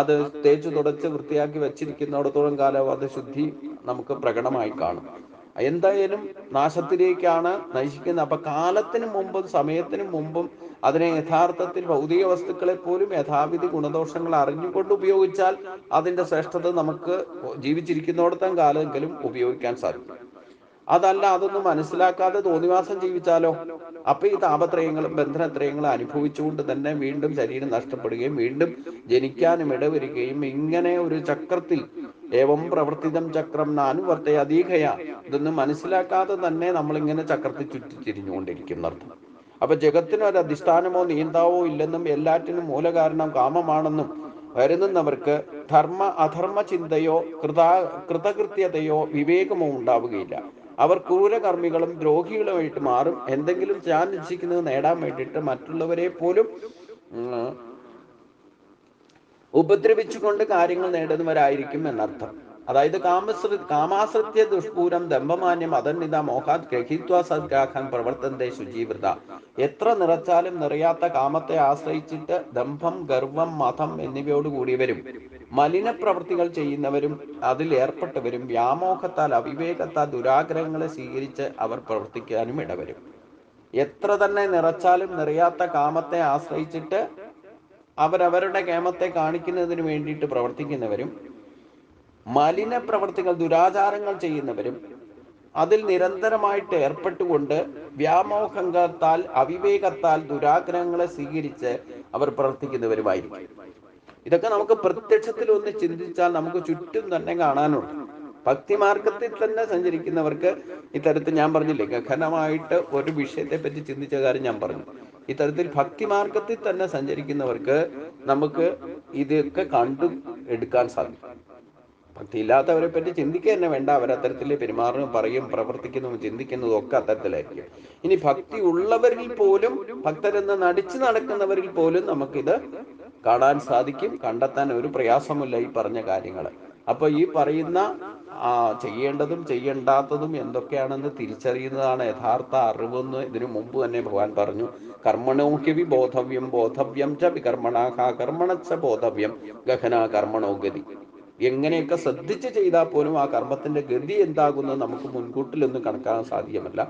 അത് തേച്ചു തുടച്ച് വൃത്തിയാക്കി വെച്ചിരിക്കുന്നിടത്തോളം കാലം അത് ശുദ്ധി നമുക്ക് പ്രകടമായി കാണും. എന്തായാലും നാശത്തിലേക്കാണ് നയിക്കുന്നത്. അപ്പൊ കാലത്തിനും മുമ്പും സമയത്തിനും മുമ്പും അതിനെ യഥാർത്ഥത്തിൽ ഭൗതിക വസ്തുക്കളെ പോലും യഥാവിധി ഗുണദോഷങ്ങൾ അറിഞ്ഞുകൊണ്ട് ഉപയോഗിച്ചാൽ അതിന്റെ ശ്രേഷ്ഠത നമുക്ക് ജീവിച്ചിരിക്കുന്നിടത്തോളം കാലമെങ്കിലും ഉപയോഗിക്കാൻ സാധിക്കും. അതല്ല, അതൊന്നും മനസ്സിലാക്കാതെ തോന്നിവാസം ജീവിച്ചാലോ? അപ്പൊ ഈ താപത്രയങ്ങളും ബന്ധനത്രയങ്ങളും അനുഭവിച്ചുകൊണ്ട് തന്നെ വീണ്ടും ശരീരം നഷ്ടപ്പെടുകയും വീണ്ടും ജനിക്കാനും ഇടവരികയും, ഇങ്ങനെ ഒരു ചക്രത്തിൽ ഏവം പ്രവർത്തിതം ചക്രം നാനുവർത്തയ അധീകയ, ഇതൊന്നും മനസ്സിലാക്കാതെ തന്നെ നമ്മളിങ്ങനെ ചക്രത്തിൽ ചുറ്റിത്തിരിഞ്ഞുകൊണ്ടിരിക്കുന്നർത്ഥം. അപ്പൊ ജഗത്തിനൊരു അധിഷ്ഠാനമോ നീന്താവോ ഇല്ലെന്നും എല്ലാറ്റിനും മൂലകാരണം കാമമാണെന്നും വരുന്നവർക്ക് അധർമ്മ ചിന്തയോ കൃതകൃത്യതയോ വിവേകമോ ഉണ്ടാവുകയില്ല. അവർ ക്രൂരകർമ്മികളും ദ്രോഹികളുമായിട്ട് മാറും. എന്തെങ്കിലും ഞാൻ ഇച്ഛിക്കുന്നത് നേടാൻ വേണ്ടിയിട്ട് മറ്റുള്ളവരെ പോലും ഉപദ്രവിച്ചുകൊണ്ട് കാര്യങ്ങൾ നേടുന്നവരായിരിക്കും എന്നർത്ഥം. അതായത് കാമാശ്രിത്യ ദുഷ്പൂരം ദമ്പമാന്യം അതന്നിത മോഹാത് ഗ്രഹിത്വ സദ്ഗ്രാഹൻ പ്രവർത്തന്റെ ശുചീവൃത. എത്ര നിറച്ചാലും നിറയാത്ത കാമത്തെ ആശ്രയിച്ചിട്ട് ദമ്പം, ഗർവം, മതം എന്നിവയോട് കൂടിയവരും മലിന പ്രവൃത്തികൾ ചെയ്യുന്നവരും അതിൽ ഏർപ്പെട്ടവരും വ്യാമോഹത്താൽ അവിവേകത്താൽ ദുരാഗ്രഹങ്ങളെ സ്വീകരിച്ച് അവർ പ്രവർത്തിക്കാനും ഇടവരും. എത്ര തന്നെ നിറച്ചാലും നിറയാത്ത കാമത്തെ ആശ്രയിച്ചിട്ട് അവരവരുടെ കേമത്തെ കാണിക്കുന്നതിന് വേണ്ടിയിട്ട് പ്രവർത്തിക്കുന്നവരും മലിന പ്രവർത്തികൾ ദുരാചാരങ്ങൾ ചെയ്യുന്നവരും അതിൽ നിരന്തരമായിട്ട് ഏർപ്പെട്ടുകൊണ്ട് വ്യാമോഹത്താൽ അവിവേകത്താൽ ദുരാഗ്രഹങ്ങളെ സ്വീകരിച്ച് അവർ പ്രവർത്തിക്കുന്നവരുമായിരിക്കും. ഇതൊക്കെ നമുക്ക് പ്രത്യക്ഷത്തിൽ ഒന്ന് ചിന്തിച്ചാൽ നമുക്ക് ചുറ്റും തന്നെ കാണാനുണ്ട്. ഭക്തിമാർഗത്തിൽ തന്നെ സഞ്ചരിക്കുന്നവർക്ക് ഇത്തരത്തിൽ ഞാൻ പറഞ്ഞില്ലേ, ഗഹനമായിട്ട് ഒരു വിഷയത്തെ പറ്റി ചിന്തിച്ച കാര്യം ഞാൻ പറഞ്ഞു. ഇത്തരത്തിൽ ഭക്തിമാർഗത്തിൽ തന്നെ സഞ്ചരിക്കുന്നവർക്ക് നമുക്ക് ഇതൊക്കെ കണ്ടു എടുക്കാൻ സാധിക്കും. ഭക്തി ഇല്ലാത്തവരെ പറ്റി ചിന്തിക്കുക തന്നെ വേണ്ട. അവരത്തരത്തിൽ പെരുമാറുന്നു, പറയും, പ്രവർത്തിക്കുന്നതും ചിന്തിക്കുന്നതും ഒക്കെ അത്തരത്തിലായിരിക്കും. ഇനി ഭക്തി ഉള്ളവരിൽ പോലും, ഭക്തരെന്ന് നടിച്ചു നടക്കുന്നവരിൽ പോലും നമുക്കിത് കാണാൻ സാധിക്കും. കണ്ടെത്താൻ ഒരു പ്രയാസമില്ല ഈ പറഞ്ഞ കാര്യങ്ങൾ. അപ്പൊ ഈ പറയുന്ന ചെയ്യേണ്ടതും ചെയ്യേണ്ടാത്തതും എന്തൊക്കെയാണെന്ന് തിരിച്ചറിയുന്നതാണ് യഥാർത്ഥ അറിവെന്ന് ഇതിനു മുമ്പ് തന്നെ ഭഗവാൻ പറഞ്ഞു. കർമ്മണോ ഹ്യവി ബോധവ്യം ബോധവ്യം ച വികർമ്മണാഹ കർമ്മണച്ച ബോധവ്യം ഗഹന കർമ്മണോ ഗതി. എങ്ങനെയൊക്കെ ശ്രദ്ധിച്ച് ചെയ്താൽ പോലും ആ കർമ്മത്തിന്റെ ഗതി എന്താകുന്നത് നമുക്ക് മുൻകൂട്ടിലൊന്നും കണക്കാക്കാൻ സാധ്യമല്ല.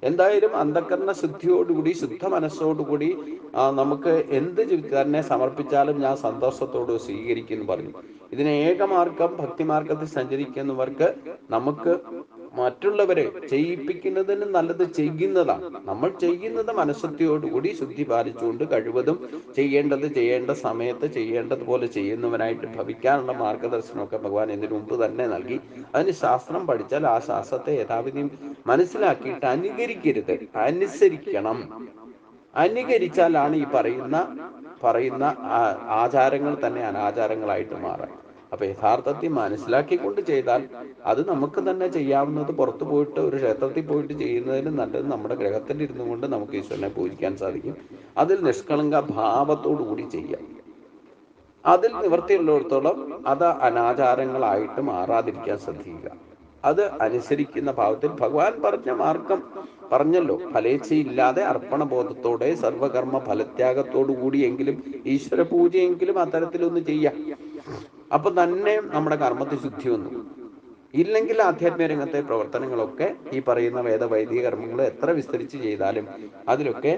എന്തായാലും അന്ധകരണ ശുദ്ധിയോടുകൂടി, ശുദ്ധ മനസ്സോടുകൂടി നമുക്ക് എന്ത് തന്നെ സമർപ്പിച്ചാലും ഞാൻ സന്തോഷത്തോട് സ്വീകരിക്കുന്നു പറഞ്ഞു. ഇതിന് ഏകമാർഗം ഭക്തിമാർഗത്തിൽ സഞ്ചരിക്കുന്നവർക്ക് നമുക്ക് മറ്റുള്ളവരെ ചെയ്യിപ്പിക്കുന്നതിന് നല്ലത് ചെയ്യുന്നതാണ്. നമ്മൾ ചെയ്യുന്നത് മനഃശുദ്ധിയോടുകൂടി, ശുദ്ധി പാലിച്ചുകൊണ്ട് കഴിവതും ചെയ്യേണ്ട സമയത്ത് ചെയ്യേണ്ടതുപോലെ ചെയ്യുന്നവനായിട്ട് ഭവിക്കാനുള്ള മാർഗദർശനമൊക്കെ ഭഗവാൻ ഇതിനു മുമ്പ് തന്നെ നൽകി. അതിന് ശാസ്ത്രം പഠിച്ചാൽ ആ ശാസ്ത്രത്തെ യഥാവിധി മനസ്സിലാക്കിയിട്ട് അനുകരിക്കരുത്, അനുസരിക്കണം. അനുകരിച്ചാലാണ് ഈ പറയുന്ന ആചാരങ്ങൾ തന്നെ അനാചാരങ്ങളായിട്ട് മാറാം. അപ്പൊ യഥാർത്ഥത്തിൽ മനസ്സിലാക്കിക്കൊണ്ട് ചെയ്താൽ അത് നമുക്ക് തന്നെ ചെയ്യാവുന്നത്. പുറത്തു പോയിട്ട് ഒരു ക്ഷേത്രത്തിൽ പോയിട്ട് ചെയ്യുന്നതിന് നല്ലത് നമ്മുടെ ഗ്രഹത്തിൽ ഇരുന്നു കൊണ്ട് നമുക്ക് ഈശ്വരനെ പൂജിക്കാൻ സാധിക്കും. അതിൽ നിഷ്കളങ്ക ഭാവത്തോടു കൂടി ചെയ്യാം. അതിൽ നിവൃത്തിയുള്ളിടത്തോളം അത് അനാചാരങ്ങളായിട്ട് മാറാതിരിക്കാൻ ശ്രദ്ധിക്കുക. അത് അനുസരിക്കുന്ന ഭാവത്തിൽ ഭഗവാൻ പറഞ്ഞ മാർഗം പറഞ്ഞല്ലോ, ഫലേച്ഛയില്ലാതെ അർപ്പണബോധത്തോടെ സർവകർമ്മ ഫലത്യാഗത്തോടു കൂടിയെങ്കിലും ഈശ്വര പൂജയെങ്കിലും അത്തരത്തിലൊന്ന് ചെയ്യാം. അപ്പൊ തന്നെ നമ്മുടെ കർമ്മത്തിൽ ശുദ്ധി വന്നു. ഇല്ലെങ്കിൽ ആധ്യാത്മിക രംഗത്തെ പ്രവർത്തനങ്ങളൊക്കെ ഈ പറയുന്ന വേദവൈദിക കർമ്മങ്ങൾ എത്ര വിസ്തരിച്ച് ചെയ്താലും അതിലൊക്കെ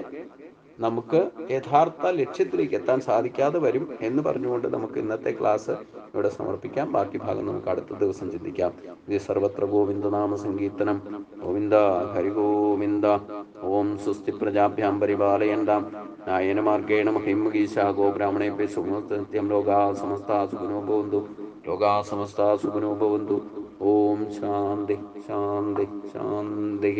നമുക്ക് യഥാർത്ഥ ലക്ഷ്യത്തിലേക്ക് എത്താൻ സാധിക്കാതെ വരും എന്ന് പറഞ്ഞുകൊണ്ട് നമുക്ക് ഇന്നത്തെ ക്ലാസ് ഇവിടെ സമർപ്പിക്കാം. ബാക്കി ഭാഗം നമുക്ക് അടുത്ത ദിവസം ചിന്തിക്കാം. ഇത് സർവത്ര ഗോവിന്ദനാമ സങ്കീർത്തനം. ഗോവിന്ദ ഹരി ഗോവിന്ദ. ഓം സ്വസ്തി പ്രജാഭ്യാം പരിപാലയന്താം ന്യായേന മാർഗേണ മഹിമഗീശ ഗോബ്രാഹ്മണേഭ്യഃ സുഖിനോ ലോകാ സമസ്താ സുഖിനോ ഭവന്തു. ലോകാ സമസ്താ സുഖിനോ ഭവന്തു. ഓം ശാന്തി ശാന്തി ശാന്തി.